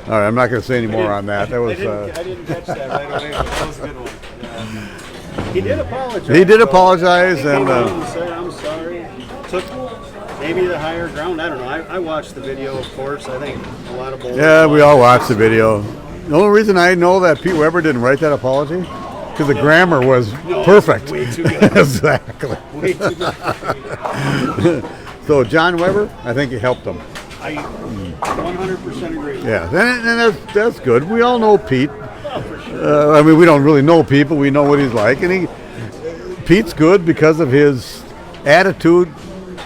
All right, I'm not going to say any more on that. That was. I didn't catch that right away, but that was a good one. He did apologize. He did though. apologize, He came and, out and said, "I'm sorry." Took maybe the higher ground. I don't know. I watched the video, of course. I think a lot of bowlers. Yeah, we all watched the video. The only reason I know that Pete Weber didn't write that apology because the grammar was perfect. Way too good. Exactly. Way too good. So John Weber, I think he helped him. I 100% agree. With Yeah, and that's good. We all know Pete. Oh, for sure. I mean, we don't really know Pete, but we know what he's like, and Pete's good because of his attitude.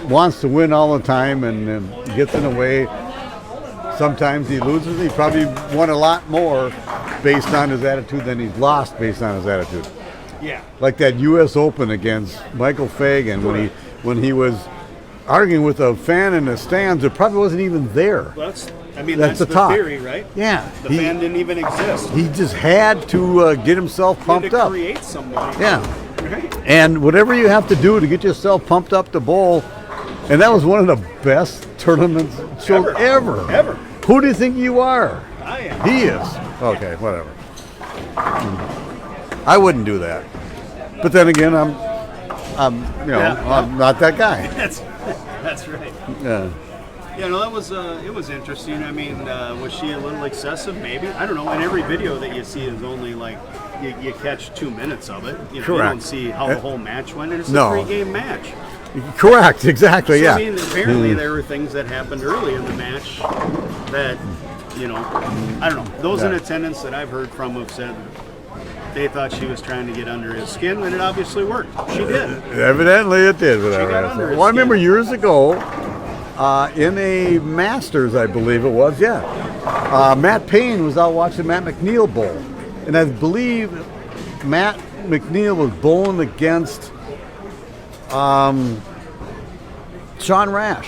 Wants to win all the time, and gets in the way. Sometimes he loses. He probably won a lot more based on his attitude than he's lost based on his attitude. Yeah. Like that U.S. Open against Michael Fagan when he was arguing with a fan in the stands that probably wasn't even there. That's That's the the talk. theory, right? Yeah, The fan didn't even exist. he just had to get himself He pumped had to up. create somebody. Yeah, Right. and whatever you have to do to get yourself pumped up to bowl, and that was one of the best tournaments shows ever. Ever. Who do you think you are? I am. He is. Okay, whatever. I wouldn't do that. But then again, I'm not that guy. That's right. Yeah. Yeah, no, that was it was interesting. I mean, was she a little excessive? Maybe. I don't know. In every video that you see is only like you catch 2 minutes of it. You Correct. don't see how the whole match went, and it's No. a 3-game match. Correct. Exactly. So, Yeah. I mean, apparently there were things that happened early in the match that, I don't know. Those in Yeah. attendance that I've heard from have said they thought she was trying to get under his skin, and it obviously worked. She did. Evidently, it did. With that got right. under his Well, I remember skin. years ago in a Masters, I believe it was. Yeah. Matt Payne was out watching Matt McNeil bowl, and I believe Matt McNeil was bowling against Sean Rash.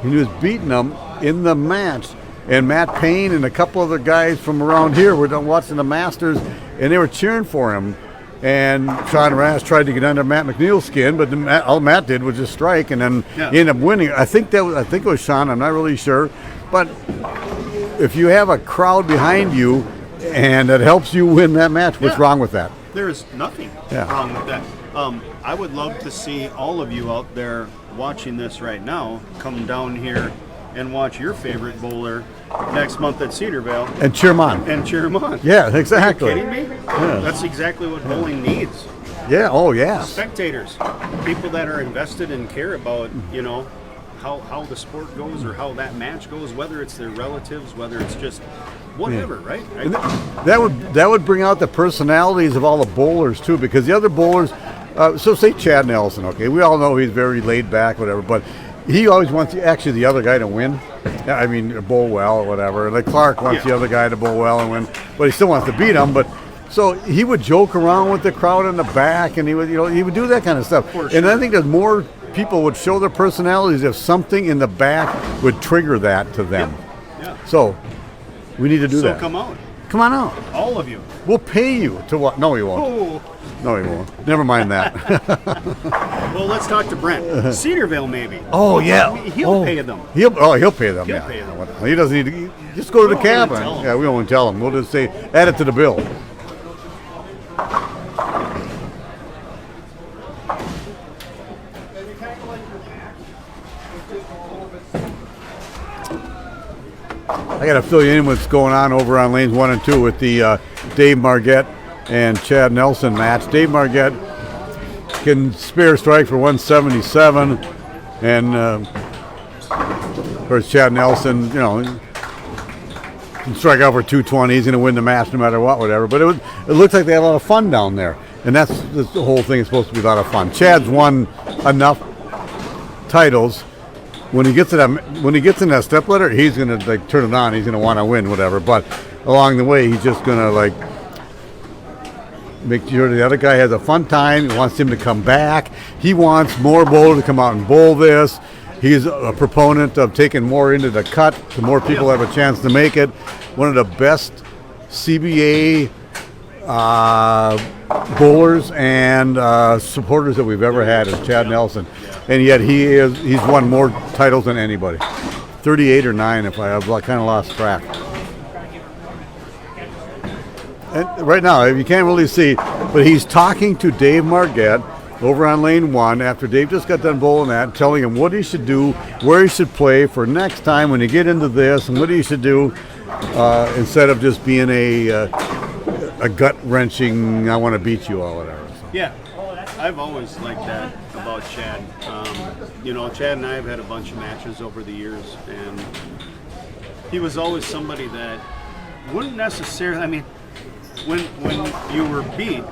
He was beating him in the match, and Matt Payne and a couple other guys from around here were watching the Masters, and they were cheering for him. And Sean Rash tried to get under Matt McNeil's skin, but all Matt did was just strike, and then he ended up winning. I think it was Sean. I'm not really sure, but if you have a crowd behind you and it helps you win that match, what's wrong with that? There is nothing Yeah. wrong with that. I would love to see all of you out there watching this right now come down here and watch your favorite bowler next month at Cedarvale And cheer 'em on. and cheer him on. Yeah, exactly. Are you kidding me? That's exactly what bowling needs. Yeah. Oh, yeah. Spectators, people that are invested and care about, how the sport goes or how that match goes, whether it's their relatives, whether it's just whatever, right? That would bring out the personalities of all the bowlers too, because the other bowlers, so say Chad Nelson, okay, we all know he's very laid back, whatever, but he always wants the other guy to win. I mean, bowl well or whatever. Like Clark wants the other guy to bowl well and win, but he still wants to beat him. But so he would joke around with the crowd in the back, and he would do that kind of stuff. And I think that more people would show their personalities if something in the back would trigger that to them. Yeah. So we need to do that. So come out, Come on out. all of you. We'll pay you to what? No, he won't. Oh. No, he won't. Never mind that. Well, let's talk to Brent. Cedarville, maybe. Oh yeah, He'll pay them. He'll pay them. He'll Yeah. pay them. He doesn't need to. Just go to the We won't even cabin. tell him. Yeah, we won't tell him. We'll just say add it to the bill. I got to fill you in what's going on over on lanes 1 and 2 with the Dave Margette and Chad Nelson match. Dave Margette can spare strike for 177, and of course Chad Nelson, can strike out for 220. He's going to win the match no matter what, whatever. But it looks like they had a lot of fun down there, and the whole thing is supposed to be a lot of fun. Chad's won enough titles. When he gets in that step ladder, he's gonna turn it on. He's gonna want to win, whatever. But along the way, he's just gonna make sure the other guy has a fun time. He wants him to come back. He wants more bowlers to come out and bowl this. He's a proponent of taking more into the cut. The more people have a chance to make it. One of the best CBA bowlers and supporters that we've ever had is Chad Nelson. And yet he's won more titles than anybody. 38 or 9 if I kind of lost track. And right now, you can't really see, but he's talking to Dave Margette over on lane 1 after Dave just got done bowling that, telling him what he should do, where he should play for next time when you get into this, and what he should do instead of just being a gut-wrenching, I want to beat you or whatever. So. Yeah, I've always liked that about Chad. Chad and I have had a bunch of matches over the years, and he was always somebody that wouldn't necessarily, I mean, when you were beat,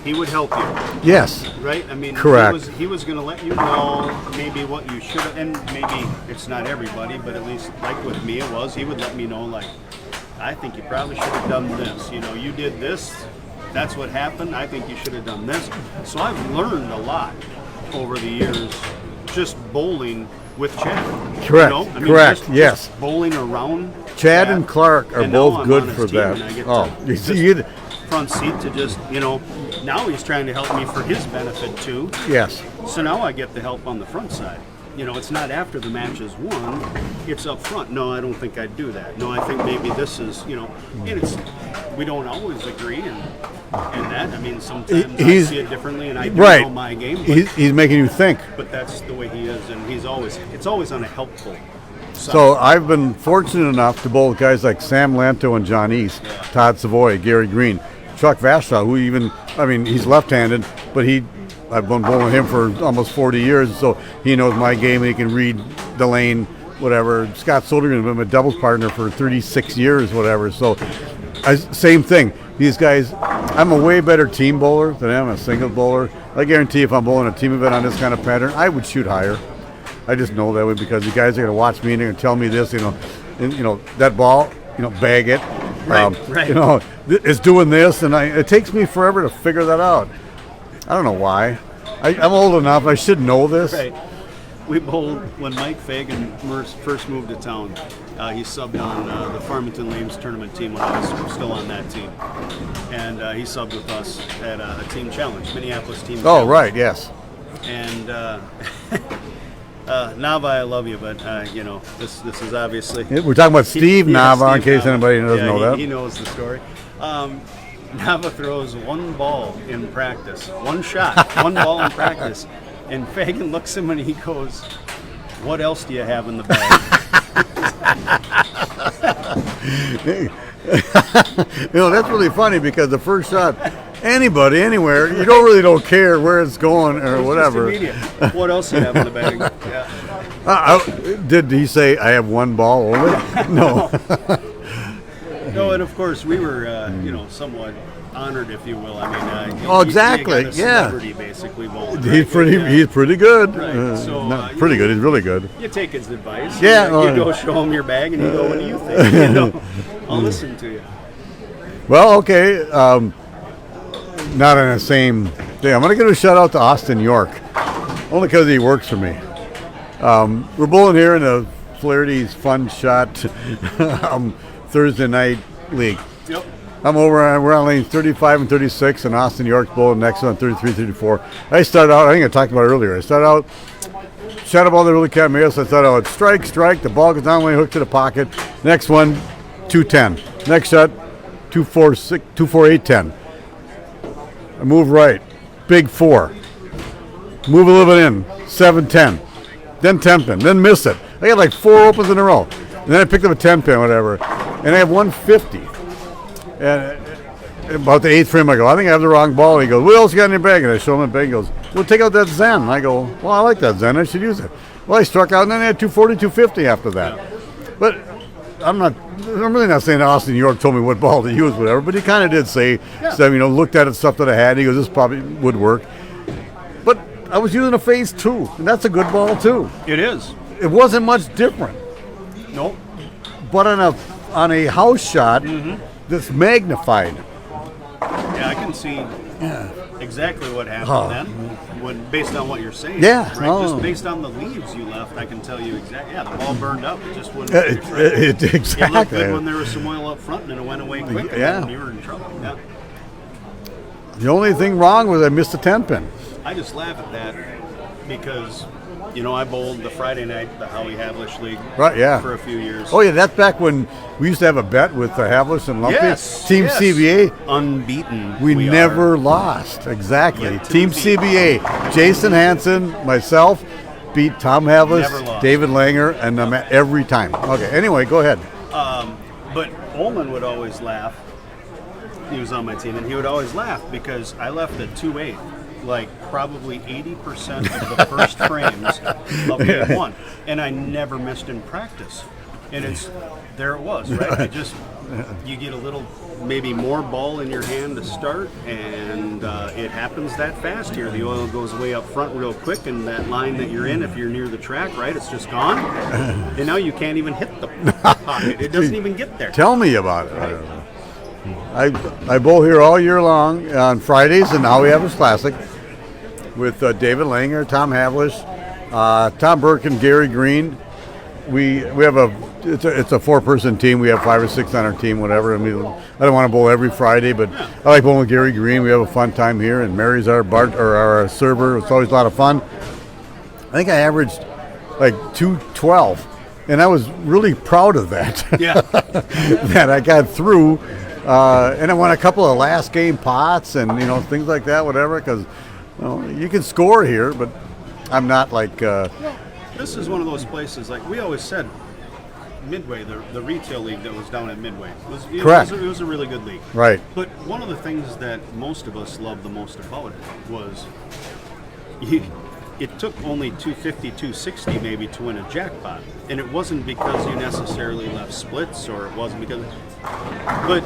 he would help you. Yes. Right? I mean, correct. He was going to let you know maybe what you should have, and maybe it's not everybody, but at least like with me it was, he would let me know, like, I think you probably should have done this. You know, you did this, that's what happened, I think you should have done this. So I've learned a lot over the years just bowling with Chad. Correct. You know? I mean, correct. just Yes. bowling around Chad and Clark are and now both I'm good on his for team, that. and I get Oh, to you just see, front seat to just, now he's trying to help me for his benefit too. yes. So now I get the help on the front side. It's not after the match is won, it's up front. No, I don't think I'd do that. No, I think maybe this is, and we don't always agree and that. I mean, sometimes I see it differently and I do know my game. But, He's making you think. but that's the way he is, and it's always on a helpful side. So I've been fortunate enough to bowl with guys like Sam Lanto and John East, Todd Savoy, Gary Green, Chuck Vashta, who he's left-handed, but I've been bowling with him for almost 40 years, so he knows my game and he can read the lane, whatever. Scott Sodergren has been my doubles partner for 36 years, whatever. So same thing. These guys, I'm a way better team bowler than I am a single bowler. I guarantee if I'm bowling a team event on this kind of pattern, I would shoot higher. I just know that way because the guys are going to watch me and they're going to tell me this, that ball, bag it. Right. It's doing this, and it takes me forever to figure that out. I don't know why. I'm old enough. I should know this. Right. We bowled when Mike Fagan first moved to town. He subbed on the Farmington Lanes tournament team when I was still on that team. And he subbed with us at a team challenge, Minneapolis team challenge. Oh, right, yes. And Nava, I love you, but this is obviously. We're talking about Steve Nava, in case Nava. anybody doesn't know that. He knows the story. Nava throws one ball in practice, one shot, one ball in practice, and Fagan looks at him and he goes, "What else do you have in the bag?" That's really funny because the first shot, anybody, anywhere, you don't care where it's going or It's whatever. just immediate. What else do you have in the bag? Yeah. Did he say I have one ball only? No. No, and of course we were, somewhat honored, if you will. I mean, exactly. you got a celebrity basically bowling. He's pretty good. Right. So, not pretty good. He's really good. You take his advice. Yeah. You go show him your bag, and you go, "What do you think?" I'll listen to you. Well, okay. Not on the same thing. I'm going to give a shout out to Austin York, only because he works for me. We're bowling here in the Flaherty's Fun Shot Thursday night league. Yep. We're on lanes 35 and 36, and Austin York's bowling next on 33, 34. I started out, I think I talked about it earlier. I started out, shot a ball that really can't miss. I thought I would strike, the ball goes down, hook to the pocket. Next one, 210. Next shot, 246, 248, 10. I move right, big 4. Move a little bit in, 7-10. Then 10 pin, then miss it. I got like 4 opens in a row. And then I picked up a 10 pin, whatever. And I have 150. And about the 8th frame, I go, I think I have the wrong ball. He goes, what else you got in your bag? And I show him the bag. He goes, well, take out that Zen. And I go, well, I like that Zen. I should use it. Well, I struck out, and then I had 240, 250 after that. But I'm really not saying Austin York told me what ball to use, whatever, but he kind of did say, looked at it, stuff that I had. He goes, this probably would work. But I was using a phase 2, and that's a good ball, too. It is. It wasn't much different. Nope. But on a house shot, that's magnified. Yeah, I can see exactly what happened then, based on what you're saying. Yeah. Right? Oh. Just based on the leaves you left, I can tell you exactly. Yeah, the ball burned up. It just wouldn't. It Exactly. looked good when there was some oil up front, and then it went away quick. Yeah. And you were in trouble. Yeah. The only thing wrong was I missed a 10 pin. I just laugh at that because, you know, I bowled the Friday night, the Howie Havlish League, Right, yeah. for a few years. Oh yeah, that's back when we used to have a bet with Havlish and Lumpy. Yes, Team yes. CBA. Unbeaten. We never are. lost. Exactly. Yeah, Team Team CBA. Jason Hansen, myself, beat Tom Havlish, Never lost. David Langer, and every time. Okay. Anyway, go ahead. But Ullman would always laugh. He was on my team, and he would always laugh because I left at 2-8, like probably 80% of the first frames of game one, and I never missed in practice. And there it was, right? You get a little, maybe more ball in your hand to start, and it happens that fast here. The oil goes way up front real quick, and that line that you're in, if you're near the track, right, it's just gone. And now you can't even hit the pocket. It doesn't even get there. Tell me about it. I bowl here all year long on Fridays, and now we have a classic with David Langer, Tom Havlish, Tom Burke, and Gary Green. We have it's a 4-person team. We have 5 or 6 on our team, whatever. I mean, I don't want to bowl every Friday, but I like bowling with Gary Green. We have a fun time here, and Mary's our our server. It's always a lot of fun. I think I averaged like 212, and I was really proud of that. Yeah. That I got through, and I won a couple of last game pots and things like that, whatever. Because you can score here, but I'm not like. This is one of those places, like we always said, Midway, the retail league that was down at Midway, Correct. It was a really good league. Right. But one of the things that most of us loved the most about it was it took only 250, 260 maybe to win a jackpot. And it wasn't because you necessarily left splits, or it wasn't because... But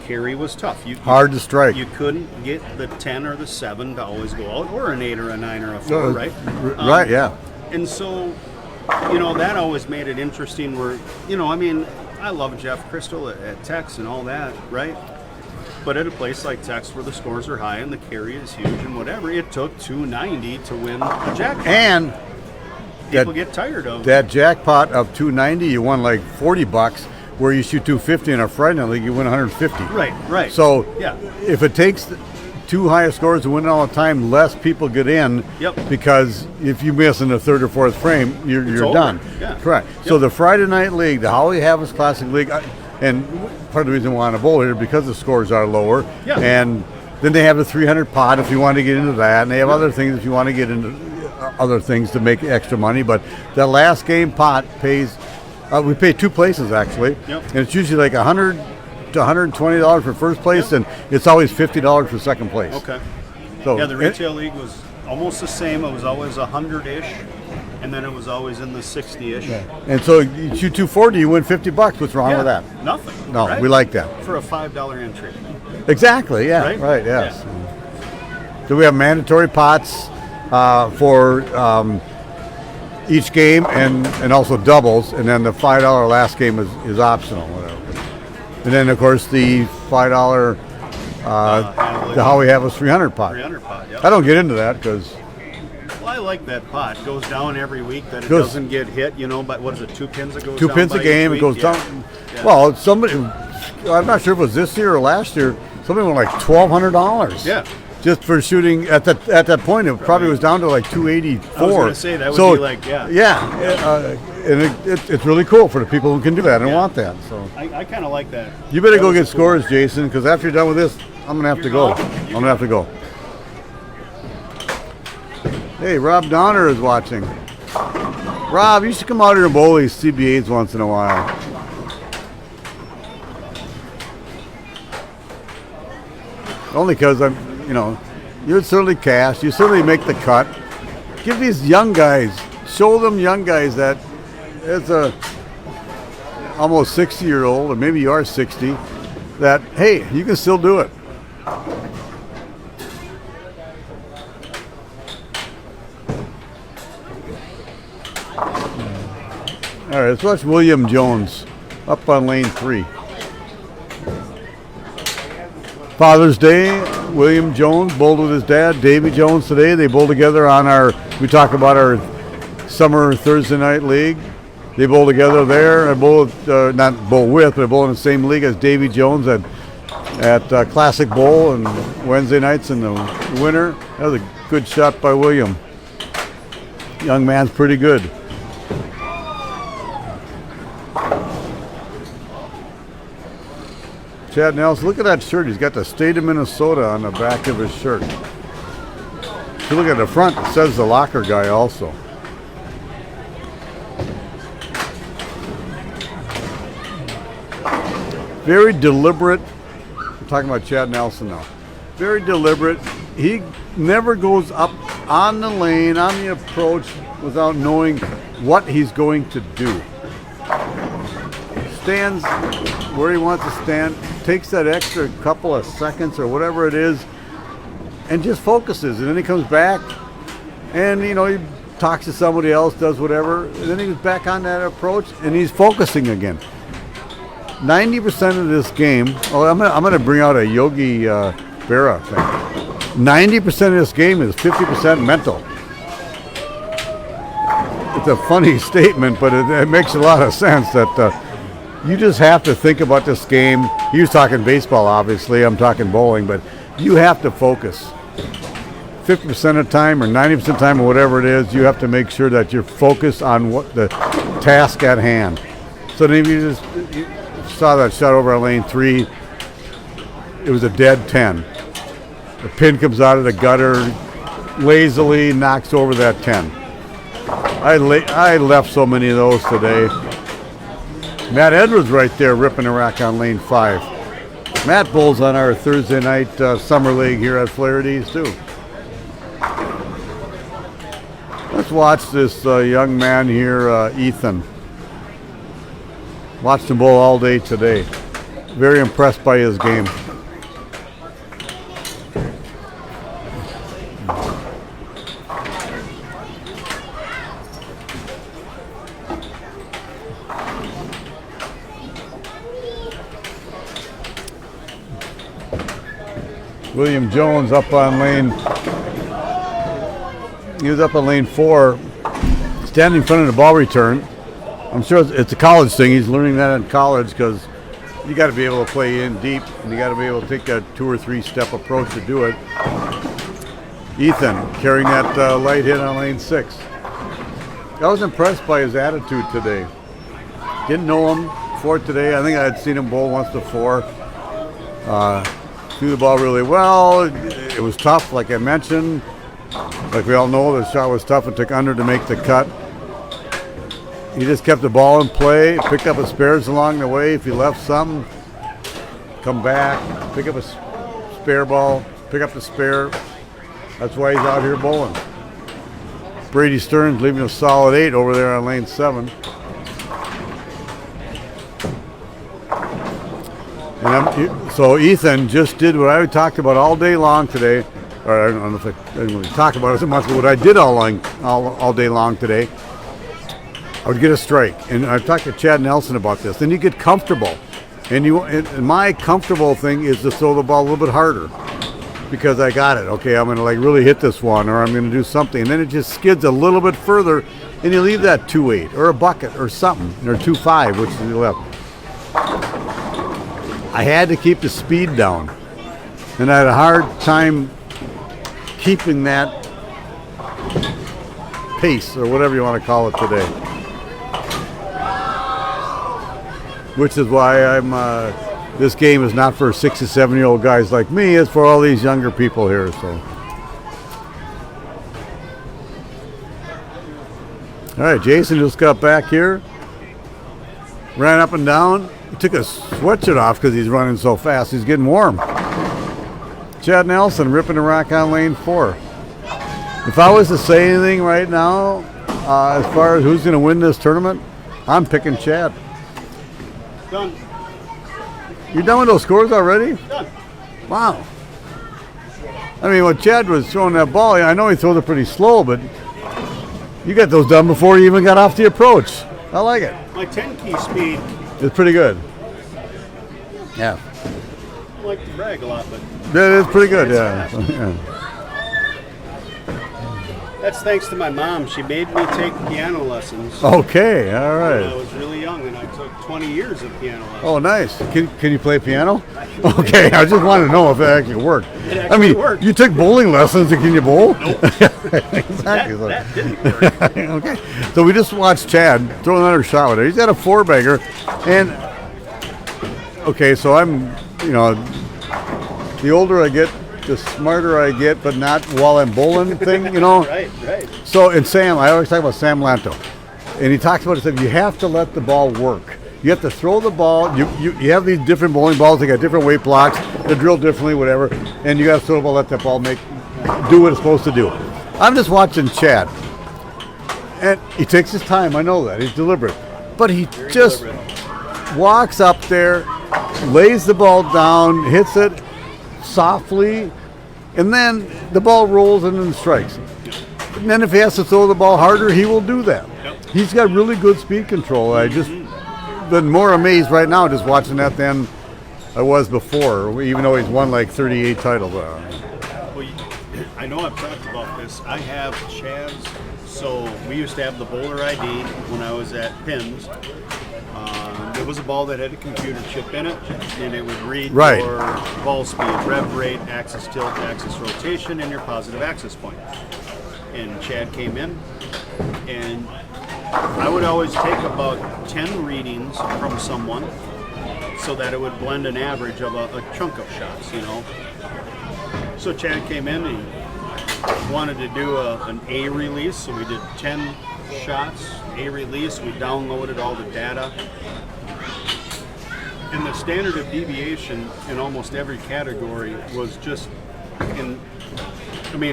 carry was tough. Hard to strike. You couldn't get the 10 or the 7 to always go out, or an 8 or a 9 or a 4, right? Right, yeah. And so, that always made it interesting where, I love Jeff Crystal at Tex and all that, right? But at a place like Tex where the scores are high and the carry is huge and whatever, it took 290 to win a jackpot. And people get tired of that jackpot of 290. You won like $40, where you shoot 250 in a Friday night league, you win 150. Right. So yeah. If it takes 2 highest scores to win it all the time, less people get in. Yep. Because if you miss in the 3rd or 4th frame, you're over. done. Yeah. Correct. Yep. So the Friday night league, the Howie Havlish Classic League, and part of the reason we want to bowl here because the scores are lower. Yeah. And then they have the 300 pot if you want to get into that, and they have other things if you want to get into other things to make extra money. But the last game pot pays. We pay 2 places actually, Yep. and it's usually like $100 to $120 for first place, Yep. and it's always $50 for second place. Okay. So Yeah, the retail league was almost the same. It was always 100-ish, and then it was always in the 60-ish. and so you shoot 240, you win $50. What's wrong Yeah, with that? Nothing. No, right? we like that. For a $5 entry. Exactly. Yeah. Right? Yes. So we have mandatory pots for each game, and also doubles, and then the $5 last game is optional, whatever. And then of course the $5 the Howie Havlish 300 pot. 300 pot, yep. I don't get into that because Well, I like that pot. It goes down every week, that it Goes- doesn't get hit, but what is it, 2 pins it goes 2 down pins by a game, each it goes week? down. Yeah. Well, somebody, I'm not sure if it was this year or last year, somebody went like $1,200. Yeah. Just for shooting at that point, it probably was down to like 284. I was gonna say, that would be like, yeah. Yeah, and it's really cool for the people who can do that and want that. So I kind of like that. you better That go was get cool. scores, Jason, because after you're done with this, I'm gonna have to go. I'm gonna have to go. Hey, Rob Donner is watching. Rob, you should come out here and bowl these CBAs once in a while. Only because you'd certainly cast, you certainly make the cut. Give these young guys, show them young guys that it's a almost 60-year-old, or maybe you are 60, that, hey, you can still do it. All right, let's watch William Jones up on lane 3. Father's Day, William Jones bowled with his dad, Davy Jones, today. They bowled together on we talk about our summer Thursday night league. They bowl together there. I bowl, not bowl with, but I bowl in the same league as Davy Jones at Classic Bowl and Wednesday nights in the winter. That was a good shot by William. Young man's pretty good. Chad Nelson, look at that shirt. He's got the state of Minnesota on the back of his shirt. If you look at the front, it says the Locker guy also. Very deliberate. I'm talking about Chad Nelson now. Very deliberate. He never goes up on the lane, on the approach, without knowing what he's going to do. Stands where he wants to stand, takes that extra couple of seconds or whatever it is, and just focuses. And then he comes back, and he talks to somebody else, does whatever, and then he's back on that approach, and he's focusing again. 90% of this game, I'm gonna bring out a Yogi Berra thing. 90% of this game is 50% mental. It's a funny statement, but it makes a lot of sense that you just have to think about this game. He was talking baseball, obviously. I'm talking bowling, but you have to focus. 50% of the time or 90% of the time or whatever it is, you have to make sure that you're focused on what the task at hand. So then you saw that shot over on lane 3. It was a dead 10. The pin comes out of the gutter, lazily knocks over that 10. I left so many of those today. Matt Edwards right there ripping a rack on lane 5. Matt bowls on our Thursday night summer league here at Flaherty's too. Let's watch this young man here, Ethan. Watched him bowl all day today. Very impressed by his game. William Jones up on lane. He was up on lane 4, standing in front of the ball return. I'm sure it's a college thing. He's learning that in college because you got to be able to play in deep and you got to be able to take a 2 or 3 step approach to do it. Ethan carrying that light hit on lane 6. I was impressed by his attitude today. Didn't know him before today. I think I had seen him bowl once before. Threw the ball really well. It was tough, like I mentioned. Like we all know, the shot was tough. It took under to make the cut. He just kept the ball in play, picked up his spares along the way. If he left some, come back, pick up a spare ball, pick up the spare. That's why he's out here bowling. Brady Stearns leaving a solid 8 over there on lane 7. And so Ethan just did what I talked about all day long today. Or I don't know if I didn't really talk about it so much, but what I did all day long today. I would get a strike, and I talked to Chad Nelson about this. Then you get comfortable, and my comfortable thing is to throw the ball a little bit harder because I got it. Okay, I'm going to like really hit this one, or I'm going to do something, and then it just skids a little bit further, and you leave that 2-8 or a bucket or something, or 2-5, which is the left. I had to keep the speed down, and I had a hard time keeping that pace, or whatever you want to call it today. Which is why I'm. This game is not for 6 to 7-year-old guys like me. It's for all these younger people here. So, all right, Jason just got back here, ran up and down. He took a sweatshirt off because he's running so fast. He's getting warm. Chad Nelson ripping a rack on lane 4. If I was to say anything right now, as far as who's going to win this tournament, I'm picking Chad. Done. You're done with those scores already? Done. Wow. I mean, when Chad was throwing that ball, I know he throws it pretty slow, but you got those done before you even got off the approach. I like it. My 10-key speed, It's pretty good. Yeah. I like to brag a lot, but That is pretty good, yeah. Yeah. That's thanks to my mom. She made me take piano lessons Okay, all when I right. was really young, and I took 20 years of piano lessons. Oh, nice. Can you play piano? Okay, I just want to know if it actually worked. It I actually mean, worked. you took bowling lessons, and can you bowl? Nope. Exactly. That didn't work. Okay, so we just watched Chad throw another shot with it. He's got a four-bagger, and okay, so I'm, the older I get, the smarter I get, but not while I'm bowling thing, Right. So, and Sam, I always talk about Sam Lanto, and he talks about it. Said you have to let the ball work. You have to throw the ball. You have these different bowling balls. They got different weight blocks. They're drilled differently, whatever. And you got to throw the ball, let that ball do what it's supposed to do. I'm just watching Chad, and he takes his time. I know that he's deliberate, but he just walks up there, lays the ball down, hits it softly, and then the ball rolls and then strikes. And then if he has to throw the ball harder, he will do that. Yep. He's got really good speed control. I just been more amazed right now just watching that than I was before, even though he's won like 38 titles. Well, I know I've talked about this. I have Chad's. So we used to have the bowler ID when I was at Pins. It was a ball that had a computer chip in it, and it would read Right. your ball speed, rev rate, axis tilt, axis rotation, and your positive axis point. And Chad came in, and I would always take about 10 readings from someone so that it would blend an average of a chunk of shots, So Chad came in and he wanted to do an A release, so we did 10 shots, A release. We downloaded all the data. And the standard of deviation in almost every category was just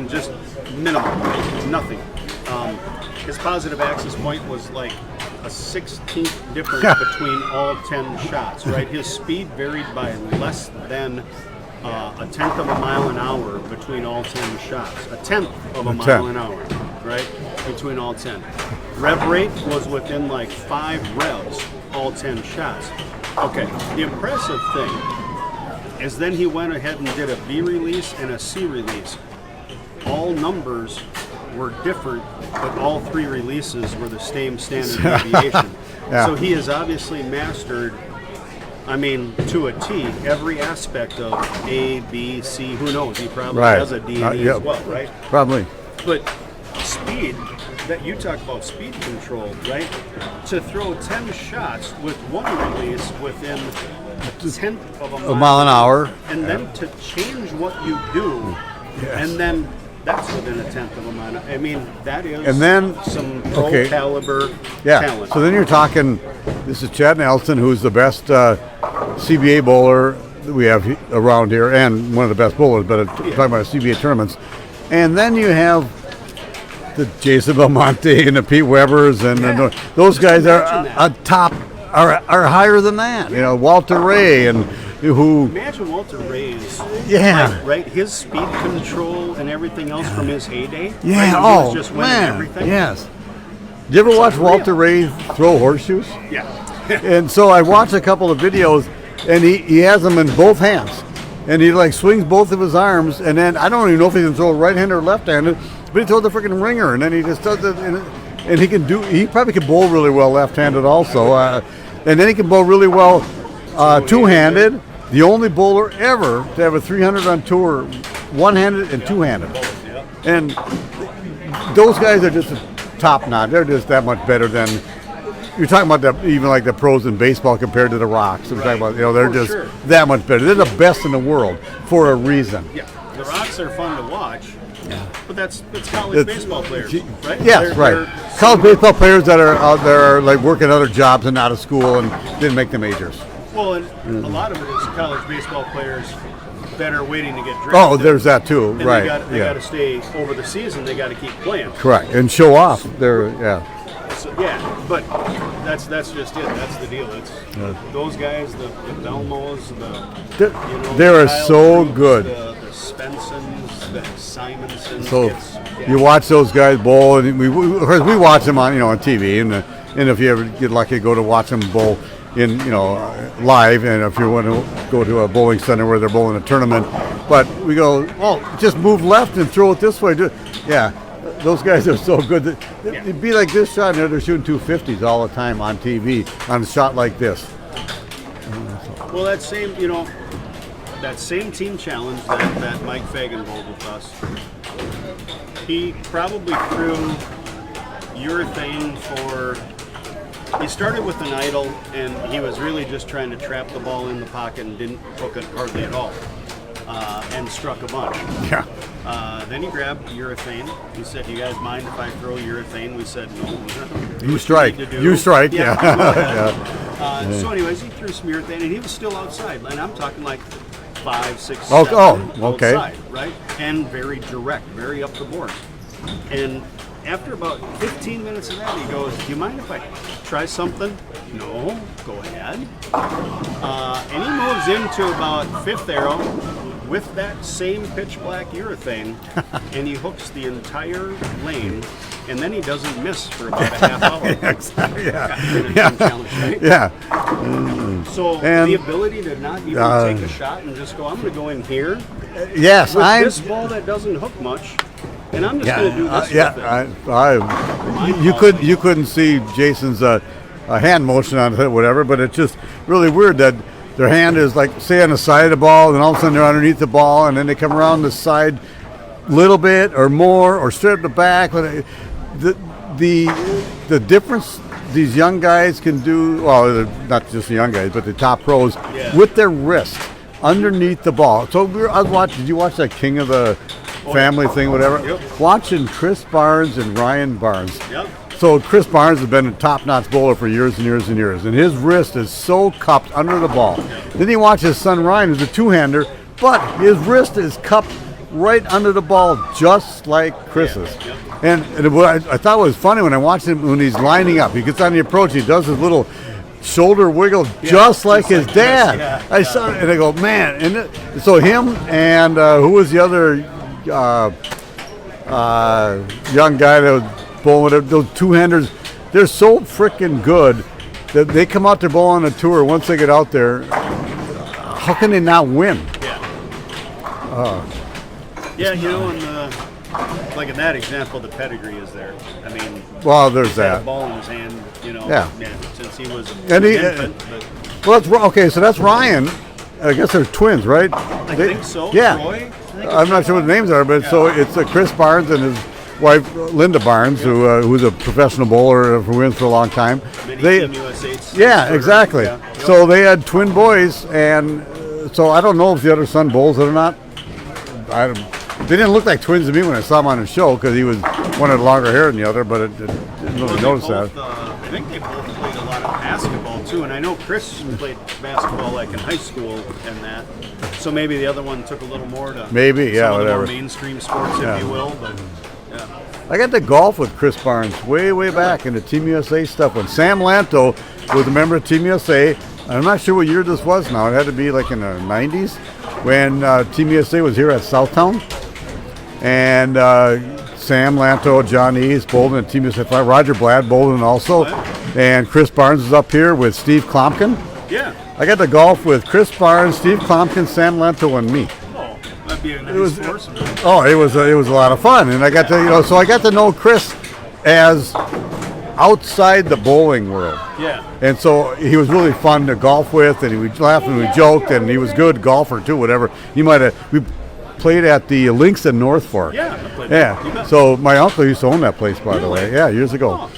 just minimal, nothing. His positive axis point was like a 16th difference between all 10 shots, right? His speed varied by less than a tenth of a mile an hour between all 10 shots. A tenth of a mile an hour, right? Between all 10. Rev rate was within like 5 revs, all 10 shots. Okay, the impressive thing is then he went ahead and did a B release and a C release. All numbers were different, but all 3 releases were the same standard deviation. Yeah. So he has obviously mastered, to a T, every aspect of A, B, C. Who knows? He probably Right. has a D and E Yeah. as well, right? Probably. But speed, that you talk about speed control, right? To throw 10 shots with one release within a tenth of A mile an hour. and then to change what you do, and then that's within a tenth of a mile. That is And then- some pro okay. caliber Yeah. talent. So then you're talking. This is Chad Nelson, who's the best CBA bowler that we have around here, and one of the best bowlers. But talking about CBA tournaments, and then you have the Jason Belmonte and the Pete Webbers, and those guys are imagine that. a top are higher than that. Walter Ray and who. Imagine Walter Ray's, Yeah. right? His speed control and everything else from his heyday. Yeah. right? When he Oh was just winning man. everything. Yes. Did you ever watch unreal. Walter Ray throw horseshoes? Yeah. And so I watched a couple of videos, and he has them in both hands, and he like swings both of his arms, and then I don't even know if he can throw right-handed or left-handed, but he throws the freaking ringer, and then he just does it, and he probably can bowl really well left-handed also, and then he can bowl really well two-handed. The only bowler ever to have a 300 on tour, one-handed and two-handed, and those guys are just top-notch. They're just that much better than. You're talking about even like the pros in baseball compared to the Rocks. We're talking about, they're For just sure. that much better. They're the best in the world for a reason. Yeah, the Rocks are fun to watch, but that's college baseball players, right? Yes, They're- right. they're- College baseball players that are out there like working other jobs and out of school and didn't make the majors. Well, and a lot of it is college baseball players that are waiting to get drafted. Oh, there's that too, and right? They got to stay over the season. They got to keep playing. Correct, and show off. So, but that's just it. That's the deal. It's those guys, the Belmos, They are Kyle so Brooks, good. The Spensons, the Simonsons. So yeah. you watch those guys bowl, and we of course we watch them on TV, and if you ever get lucky, go to watch them bowl in live, and if you want to go to a bowling center where they're bowling a tournament, but we go, just move left and throw it this way. Yeah, those guys are so good. It'd be like this shot, and they're shooting 250s all the time on TV on a shot like this. Well, that same team challenge that Mike Fagan bowled with us, he probably threw urethane for. He started with an idle, and he was really just trying to trap the ball in the pocket and didn't hook it hardly at all, and struck a bunch. Yeah. Then he grabbed urethane. He said, "You guys mind if I throw urethane?" We said, "No." You strike. You strike. Yeah. Yeah. So, anyways, he threw some urethane, and he was still outside. And I'm talking like 5, 6, Oh, 7 okay. outside, right? And very direct, very up the board. And after about 15 minutes of that, he goes, "Do you mind if I try something?" "No, go ahead." And he moves into about fifth arrow with that same pitch black urethane, and he hooks the entire lane, and then he doesn't miss for about a half hour. Exactly. Right? Yeah. So And- the ability to not even take a shot and just go, "I'm going to go in here Yes, with this ball that doesn't hook much, and I'm just going to do this with it." You couldn't see Jason's a hand motion on it, whatever, but it's just really weird that their hand is like, say, on the side of the ball, and all of a sudden they're underneath the ball, and then they come around the side a little bit or more, or straight up the back. The difference these young guys can do, well, not just the young guys, but the top pros, with their wrist underneath the ball. So I was watching. Did you watch that King of the Family thing, whatever? Yep. Watching Chris Barnes and Ryan Barnes. Yep. So Chris Barnes has been a top-notch bowler for years and years and years, and his wrist is so cupped under the ball. Then he watches his son Ryan, who's a two-hander, but his wrist is cupped right under the ball, just like Chris's. And what I thought was funny when I watched him when he's lining up, he gets on the approach, he does his little shoulder wiggle just like his dad. I saw it, and I go, man. And so him and who was the other young guy that was bowling with those two-handers, they're so freaking good that they come out there bowling on a tour. Once they get out there, how can they not win? Yeah, you know, and like in that example, the pedigree is there. I mean, Well, there's he's had a that. ball in his hand, you know, Yeah. since he was And an he- infant. But Well, okay, so that's Ryan. I guess they're twins, right? I think so. Yeah. Troy? I think it's I'm not sure what the names are, but so it's Chris Barnes and his wife Linda Barnes, who's a professional bowler who wins for a long time. Many They, Team USA yeah, exactly. Yeah. So they had twin boys, and so I don't know if the other son bowls it or not. They didn't look like twins to me when I saw him on the show because he was one had longer hair than the other, but I didn't really notice that. I think they both played a lot of basketball too, and I know Chris played basketball like in high school and that. So maybe the other one took a little more to Maybe, yeah, some of the whatever. more mainstream sports, Yeah. if you will. But yeah. I got to golf with Chris Barnes way back in the Team USA stuff when Sam Lanto was a member of Team USA. I'm not sure what year this was now. It had to be like in the 90s when Team USA was here at Southtown. And Sam Lanto, John East, Bolden, and Team USA, Roger Blad, Bolden also. And Chris Barnes is up here with Steve Klompkin. Yeah. I got to golf with Chris Barnes, Steve Klompkin, Sam Lanto, and me. Oh, that'd be a nice foursome. Oh, it was a lot of fun, and I got to so I got to know Chris as outside the bowling world. Yeah. And so he was really fun to golf with, and he would laugh and we joked, and he was a good golfer too. Whatever we played at the Links in North Fork. Yeah. I played Yeah. that. You bet. So my uncle used to own that place, by the way. Really? Yeah, years ago. Oh.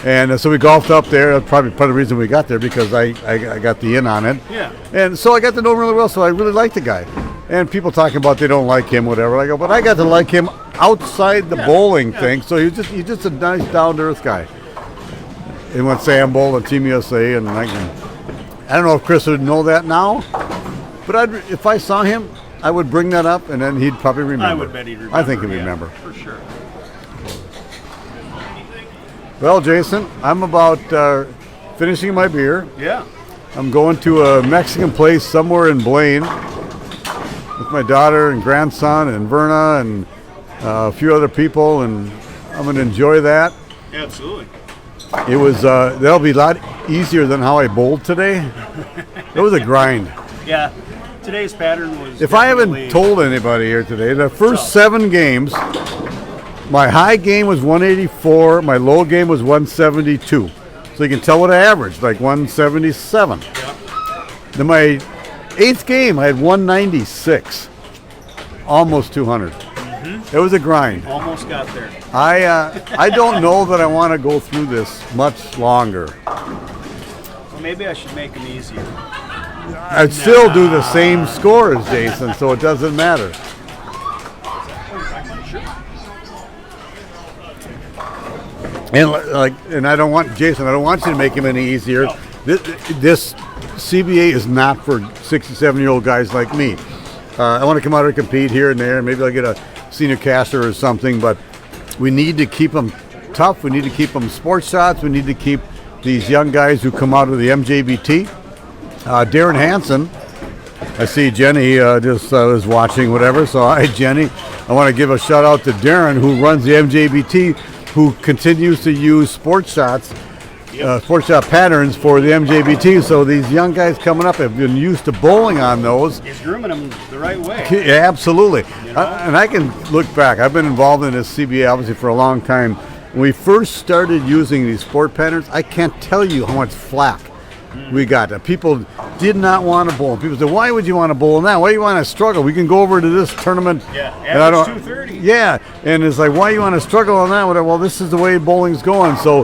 And so we golfed up there. That's probably part of the reason we got there because I got the in on it. Yeah. And so I got to know him really well. So I really liked the guy. And people talking about they don't like him, whatever. I go, but I got to like him outside the bowling thing. So he's just a nice, down to earth guy. And when Sam bowled at Team USA, and I don't know if Chris would know that now, but if I saw him, I would bring that up, and then he'd probably remember. I would bet he'd remember. I think he'd yeah, remember. For sure. Well, Jason, I'm about finishing my beer. Yeah. I'm going to a Mexican place somewhere in Blaine with my daughter and grandson and Verna and a few other people, and I'm going to enjoy that. Absolutely. It was that'll be a lot easier than how I bowled today. It was a grind. Yeah. Today's pattern was. If I haven't definitely- told anybody here today, the first 7 games, My high game was 184. My low game was 172. So you can tell what I averaged, like 177. Then my 8th game, I had 196, almost 200. It was a grind. Almost got there. I don't know that I want to go through this much longer. Well, maybe I should make them easier. I'd still do the same score as Jason, so it doesn't matter. And I don't want Jason. I don't want you to make him any easier. This CBA is not for 67-year-old guys like me. I want to come out and compete here and there. Maybe I'll get a senior caster or something. But we need to keep them tough. We need to keep them sports shots. We need to keep these young guys who come out of the MJBT. Darren Hansen. I see Jenny just is watching whatever. So hi, Jenny. I want to give a shout out to Darren, who runs the MJBT, who continues to use sports shots, sports shot patterns for the MJBT. So these young guys coming up have been used to bowling on those. He's grooming them the right way. Yeah, absolutely. You know? And I can look back. I've been involved in this CBA obviously for a long time. When we first started using these sport patterns, I can't tell you how much flack we got. People did not want to bowl. People said, "Why would you want to bowl in that? Why do you want to struggle? We can go over to this tournament." Yeah, and I average don't- 230. Yeah, and it's like, why you want to struggle on that? Well, this is the way bowling's going. So,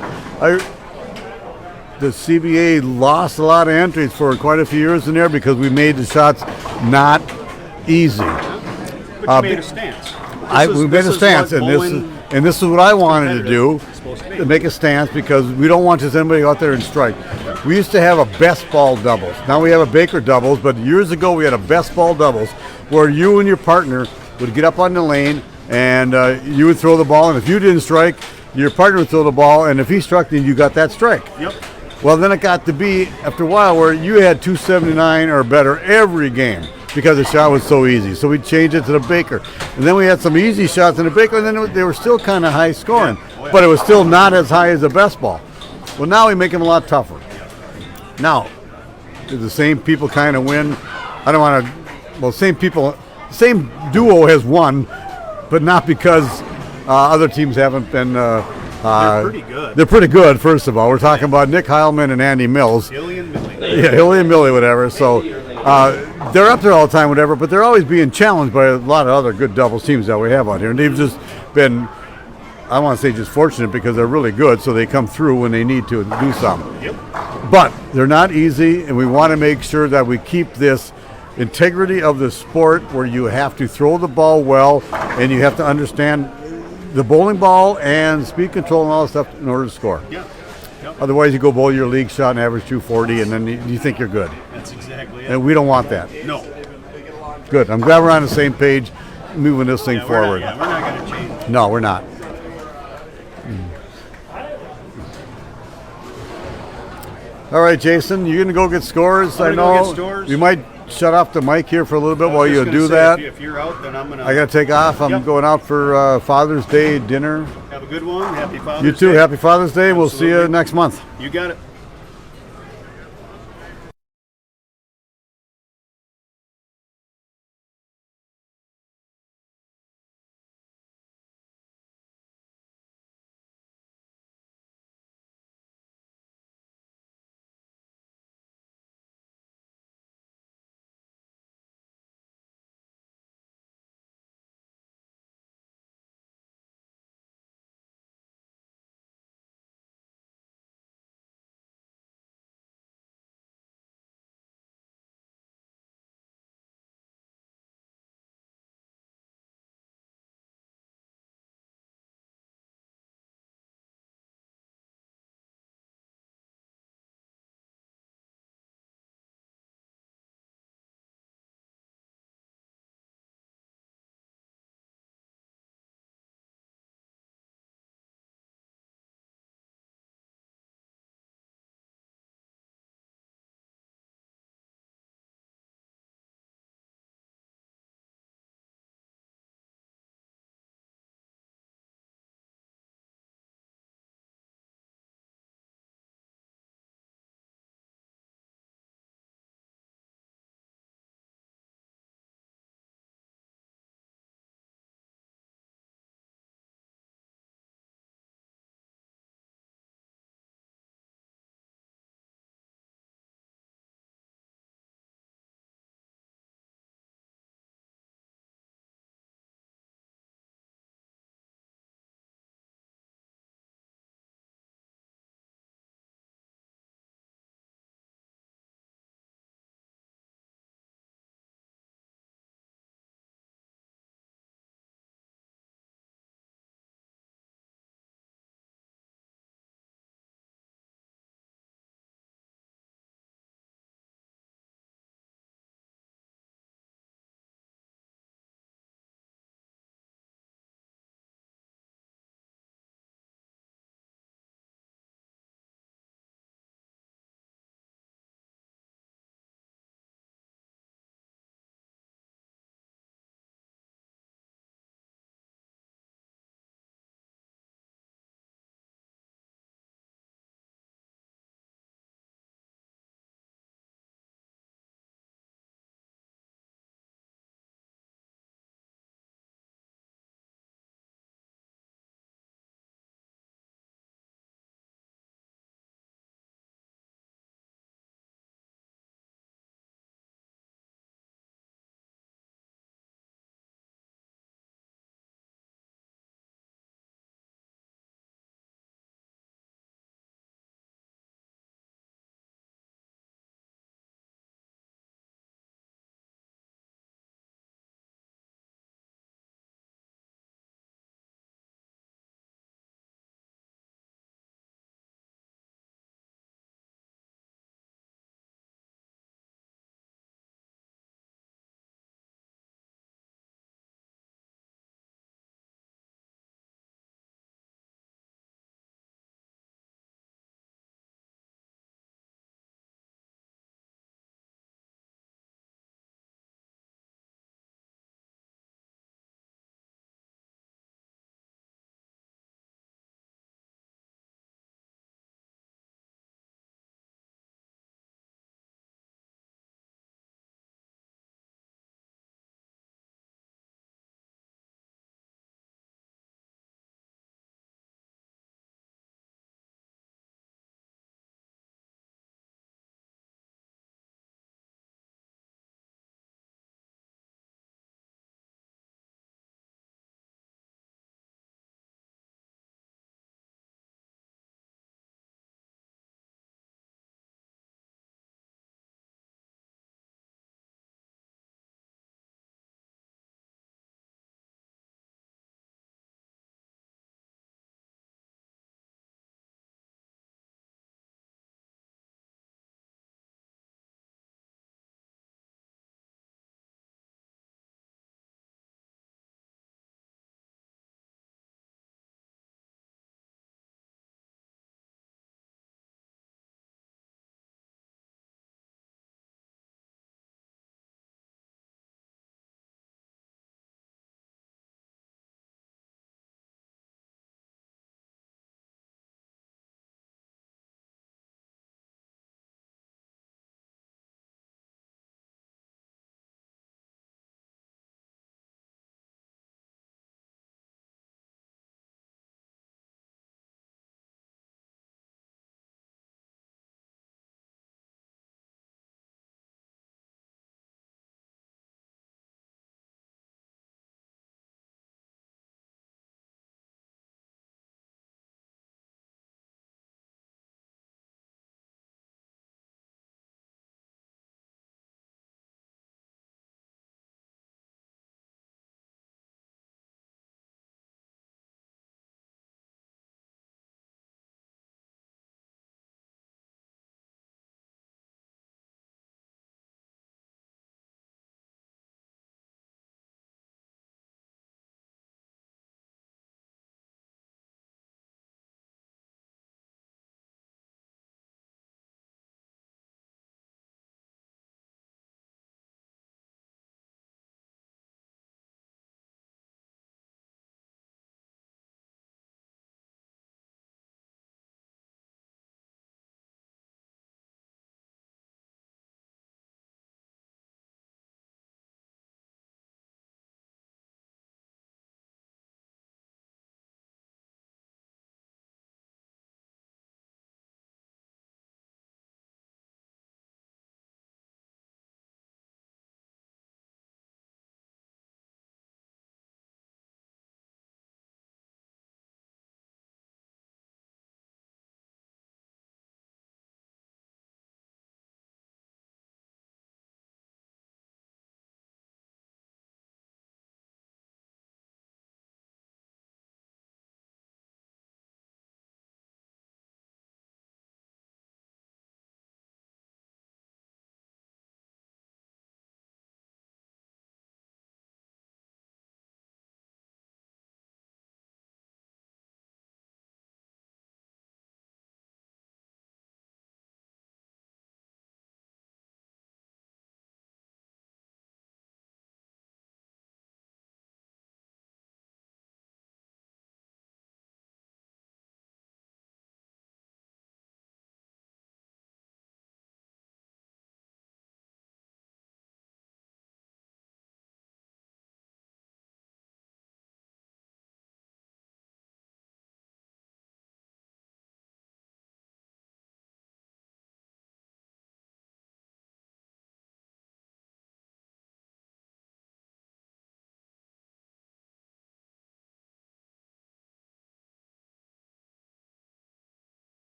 the CBA lost a lot of entries for quite a few years in there because we made the shots not easy. But you made a stance. We made a stance, and this is what I wanted to do, supposed to be. to make a stance, because we don't want just anybody out there and strike. We used to have a best ball doubles. Now we have a Baker doubles, but years ago we had a best ball doubles where you and your partner would get up on the lane and you would throw the ball, and if you didn't strike, your partner would throw the ball, and if he struck, then you got that strike. Yep. Well, then it got to be, after a while, where you had 279 or better every game because the shot was so easy. So we changed it to the Baker. And then we had some easy shots in the Baker, and then they were still kind of high scoring. But it was still not as high as the best ball. Well, now we make them a lot tougher. Now, do the same people kind of win? I don't want to, well, same duo has won, but not because other teams haven't been. They're pretty good. They're pretty good, first of all. We're talking about Nick Heilman and Andy Mills. Hilly and Millie. Yeah, Hilly and Millie, whatever. So they're up there all the time, whatever, but they're always being challenged by a lot of other good doubles teams that we have out here. And they've just been, I want to say just fortunate, because they're really good, so they come through when they need to do something. Yep. But they're not easy, and we want to make sure that we keep this integrity of the sport where you have to throw the ball well and you have to understand the bowling ball and speed control and all that stuff in order to score. Yeah. Yep. Otherwise, you go bowl your league shot and average 240, and then you think you're good. That's exactly it. And we don't want that. No. Good. I'm glad we're on the same page, moving this thing forward. We're not going to change. No, we're not. All right, Jason, you're going to go get scores. I'm I gonna go know get scores. you might shut off the mic here for a little bit I was while just you gonna do say, that. If you're out, then I'm going to. I got to take off. I'm Yep. going out for Father's Day dinner. Have a good one. Happy Father's You too. Day. Happy Father's Day. We'll see you Absolutely. next month. You got it.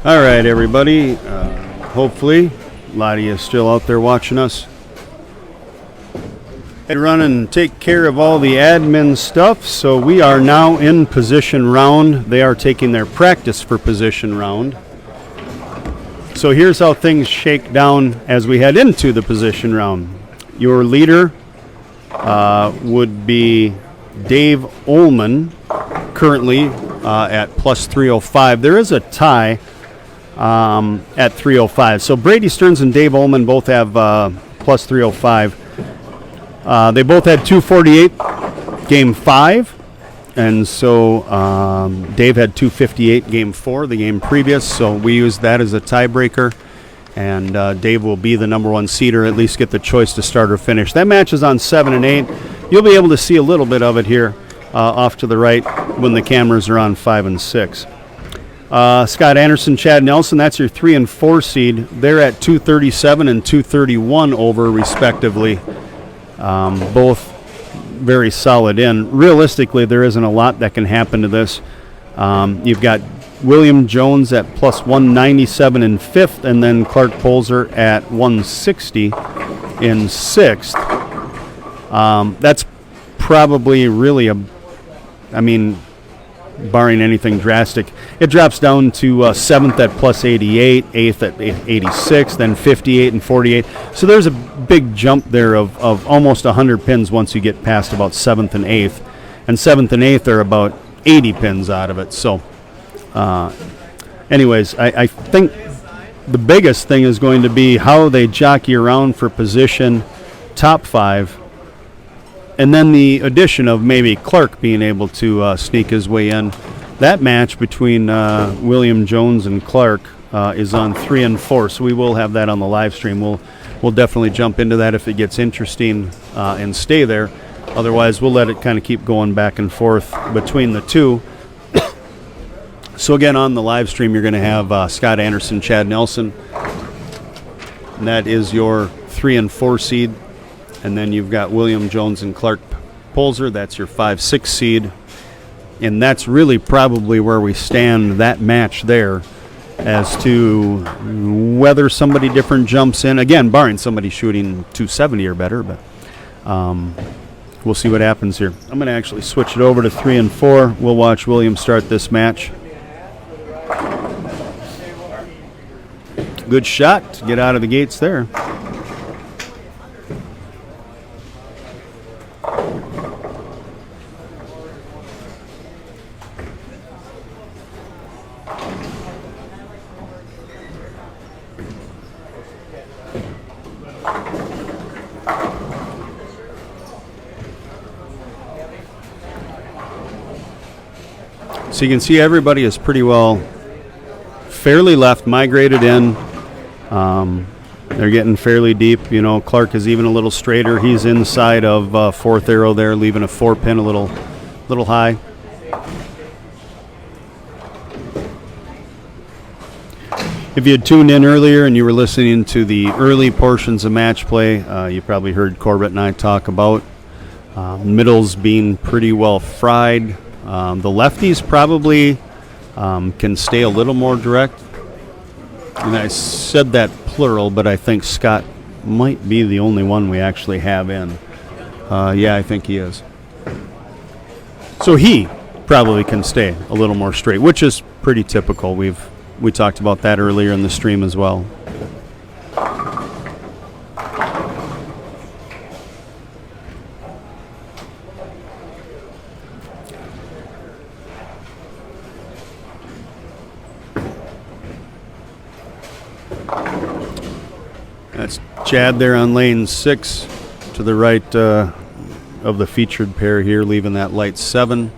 All right, everybody. Hopefully, a lot of you still out there watching us. I run and take care of all the admin stuff, so we are now in position round. They are taking their practice for position round. So here's how things shake down as we head into the position round. Your leader would be Dave Ullman, currently at plus 305. There is a tie at 305. So Brady Stearns and Dave Ullman both have plus 305. They both had 248 game 5, and so Dave had 258 game 4, the game previous, so we used that as a tiebreaker, and Dave will be the number 1 seeder, at least get the choice to start or finish. That match is on 7 and 8. You'll be able to see a little bit of it here off to the right when the cameras are on 5 and 6. Scott Anderson, Chad Nelson, that's your 3 and 4 seed. They're at 237 and 231 over, respectively. Both very solid in. Realistically, there isn't a lot that can happen to this. You've got William Jones at plus 197 in 5th, and then Clark Polzer at 160 in 6th. That's probably really barring anything drastic, it drops down to 7th at plus 88, 8th at 86, then 58 and 48. So there's a big jump there of almost 100 pins once you get past about 7th and 8th. And 7th and 8th are about 80 pins out of it. So anyways, I think the biggest thing is going to be how they jockey around for position top 5. And then the addition of maybe Clark being able to sneak his way in. That match between William Jones and Clark is on 3 and 4, so we will have that on the live stream. We'll definitely jump into that if it gets interesting and stay there. Otherwise, we'll let it kind of keep going back and forth between the two. So again, on the live stream, you're going to have Scott Anderson, Chad Nelson. And that is your 3 and 4 seed. And then you've got William Jones and Clark Polzer. That's your 5-6 seed. And that's really probably where we stand that match there as to whether somebody different jumps in. Again, barring somebody shooting 270 or better, but we'll see what happens here. I'm going to actually switch it over to 3 and 4. We'll watch William start this match. Good shot to get out of the gates there. So you can see everybody is pretty well fairly left, migrated in. They're getting fairly deep. You know, Clark is even a little straighter. He's inside of 4th arrow there, leaving a 4-pin a little high. If you had tuned in earlier and you were listening to the early portions of match play, you probably heard Corbett and I talk about middles being pretty well fried. The lefties probably can stay a little more direct. And I said that plural, but I think Scott might be the only one we actually have in. Yeah, I think he is. So he probably can stay a little more straight, which is pretty typical. We talked about that earlier in the stream as well. That's Chad there on lane 6 to the right of the featured pair here, leaving that light 7.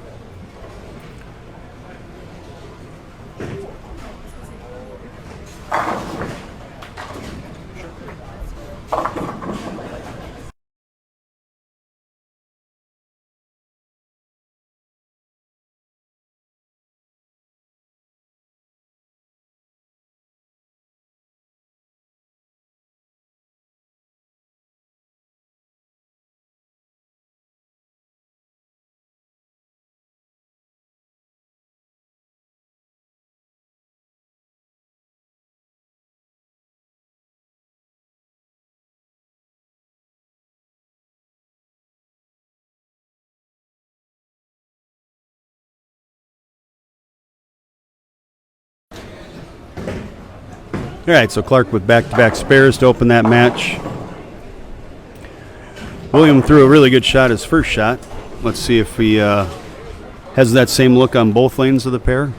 All right, so Clark with back-to-back spares to open that match. William threw a really good shot, his first shot. Let's see if he has that same look on both lanes of the pair.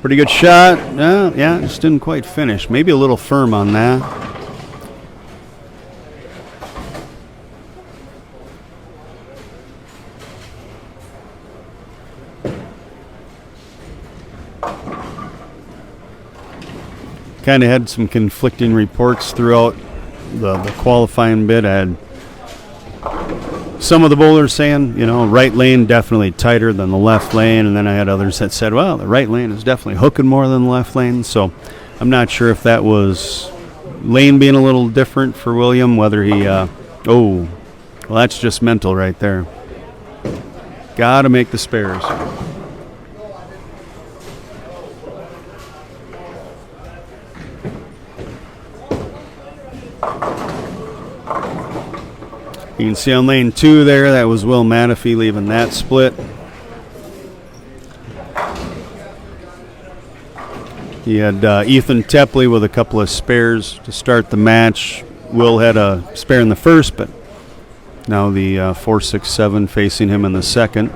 Pretty good shot. Yeah, just didn't quite finish. Maybe a little firm on that. Kind of had some conflicting reports throughout the qualifying bit. I had some of the bowlers saying, right lane definitely tighter than the left lane, and then I had others that said, well, the right lane is definitely hooking more than the left lane. So I'm not sure if that was lane being a little different for William, whether he, well, that's just mental right there. Got to make the spares. You can see on lane 2 there, that was Will Manafee leaving that split. He had Ethan Tepley with a couple of spares to start the match. Will had a spare in the first, but now the 4-6-7 facing him in the second.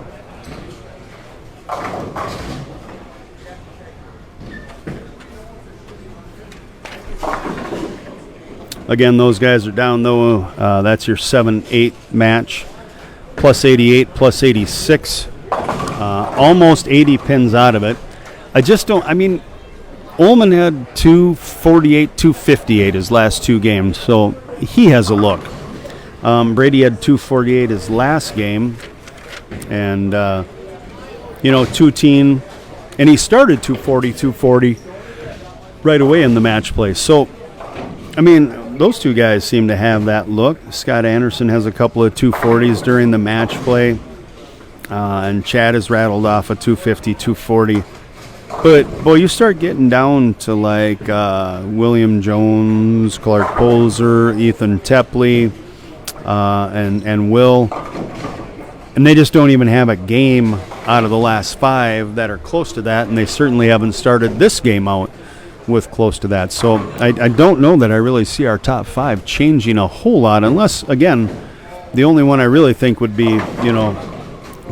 Again, those guys are down, though. That's your 7-8 match. Plus 88, plus 86. Almost 80 pins out of it. I just don't, Ullman had 248, 258 his last two games, so he has a look. Brady had 248 his last game. And, two-teen. And he started 240 right away in the match play. So, those two guys seem to have that look. Scott Anderson has a couple of 240s during the match play. And Chad has rattled off a 250, 240. But, boy, you start getting down to like William Jones, Clark Polzer, Ethan Tepley, and Will. And they just don't even have a game out of the last 5 that are close to that. And they certainly haven't started this game out with close to that. So I don't know that I really see our top 5 changing a whole lot, unless, again, the only one I really think would be,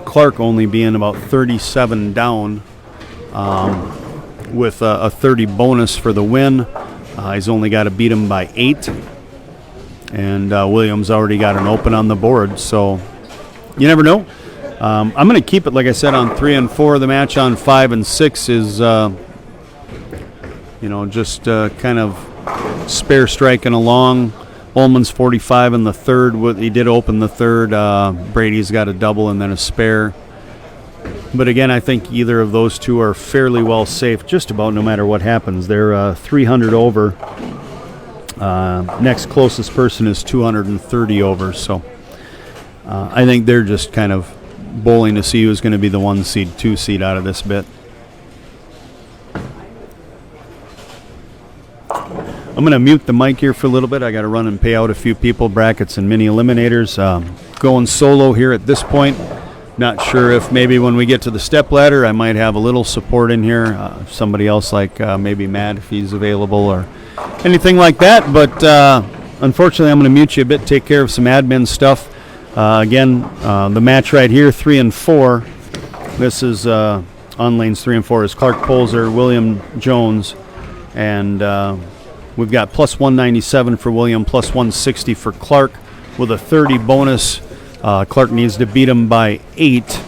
Clark only being about 37 down with a 30 bonus for the win. He's only got to beat him by 8. And Williams already got an open on the board, so you never know. I'm going to keep it, like I said, on 3 and 4. The match on 5 and 6 is just kind of spare striking along. Ullman's 45 in the third. He did open the third. Brady's got a double and then a spare. But again, I think either of those two are fairly well safe just about no matter what happens. They're 300 over. Next closest person is 230 over. So I think they're just kind of bowling to see who's going to be the 1 seed, 2 seed out of this bit. I'm going to mute the mic here for a little bit. I got to run and pay out a few people, brackets and mini eliminators. Going solo here at this point. Not sure if maybe when we get to the step ladder, I might have a little support in here. Somebody else like maybe Matt if he's available or anything like that. But unfortunately, I'm going to mute you a bit, take care of some admin stuff. Again, the match right here, 3 and 4. This is on lanes 3 and 4 is Clark Polzer, William Jones, and we've got plus 197 for William, plus 160 for Clark with a 30 bonus. Clark needs to beat him by 8,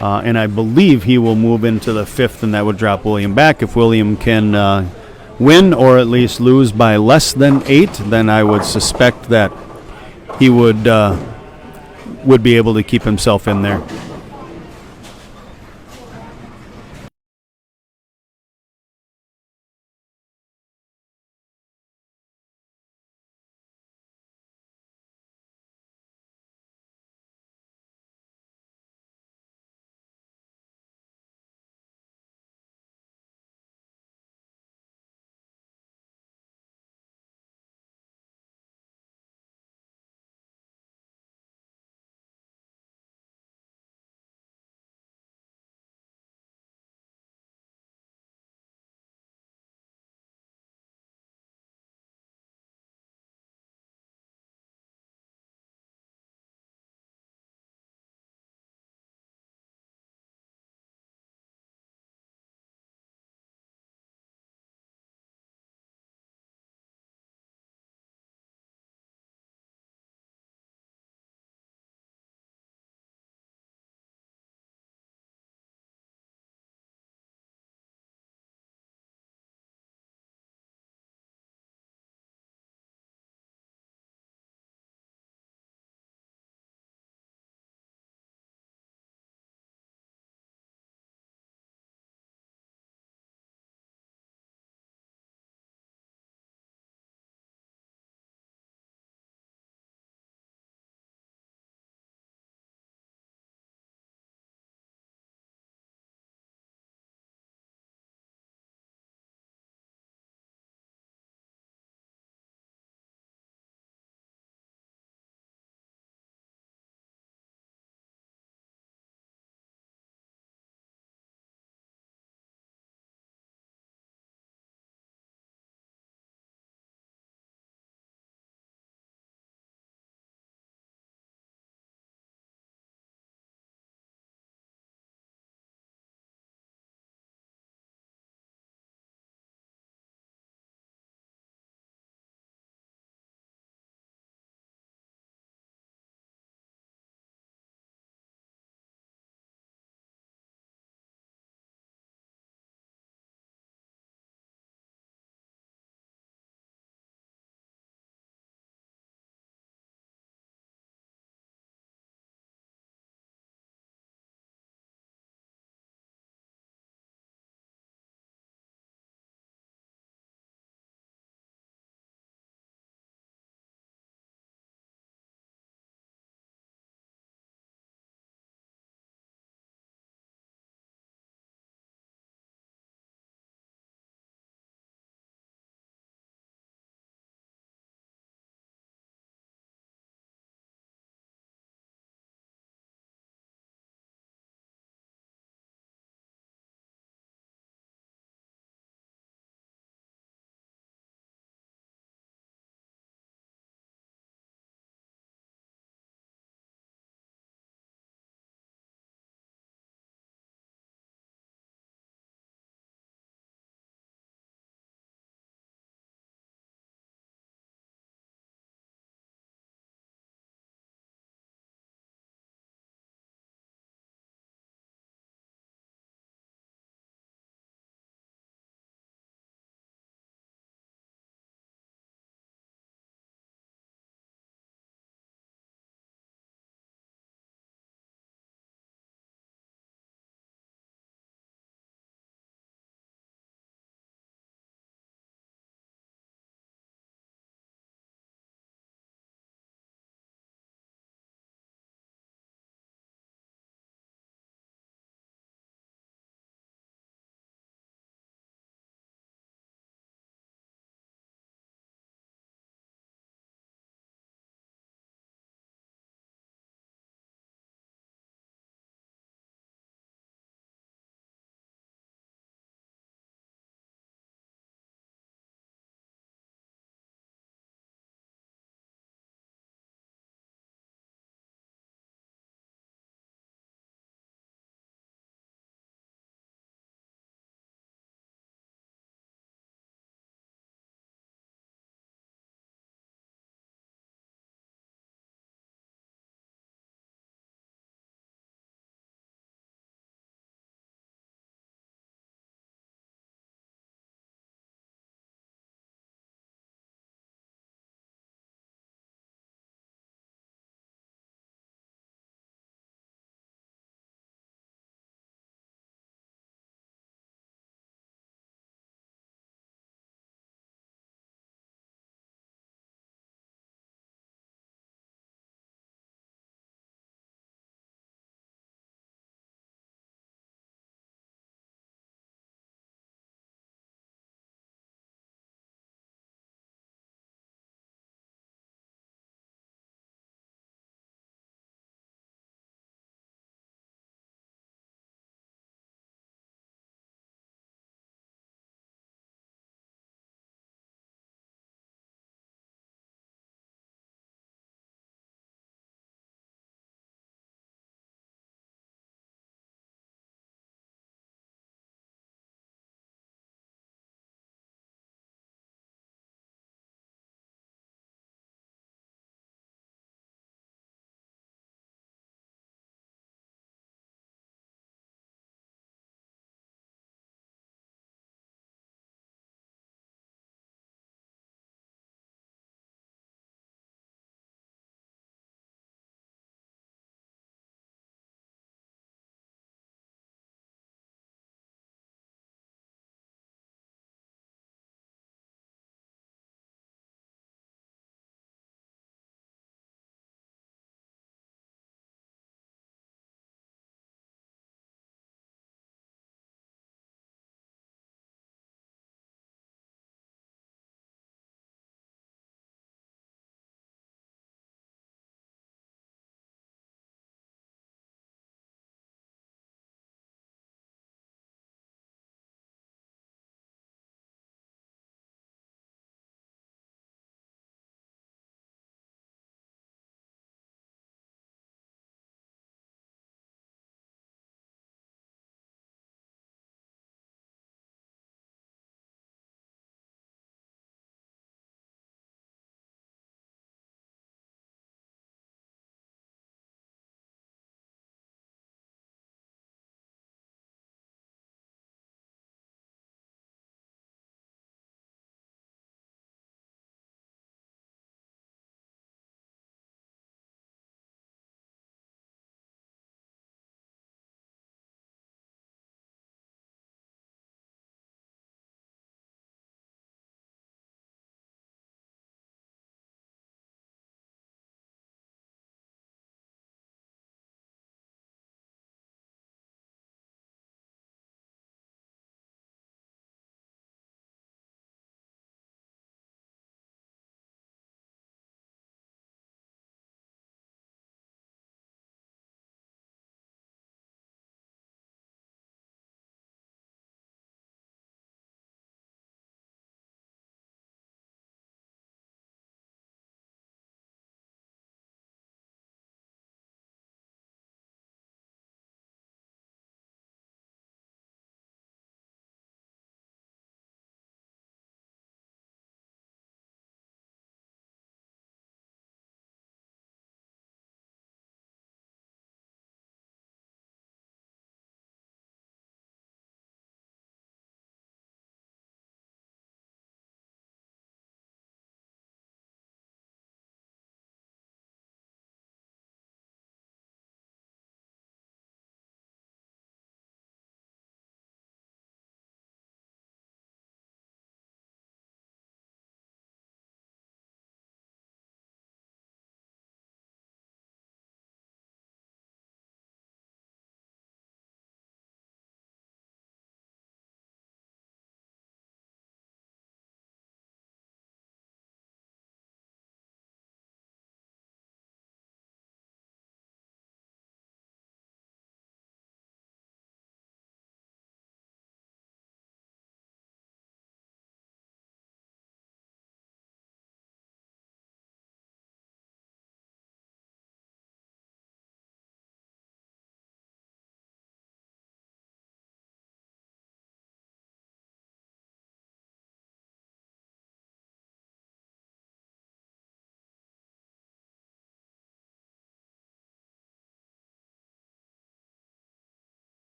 and I believe he will move into the 5th, and that would drop William back. If William can win or at least lose by less than 8, then I would suspect that he would be able to keep himself in there.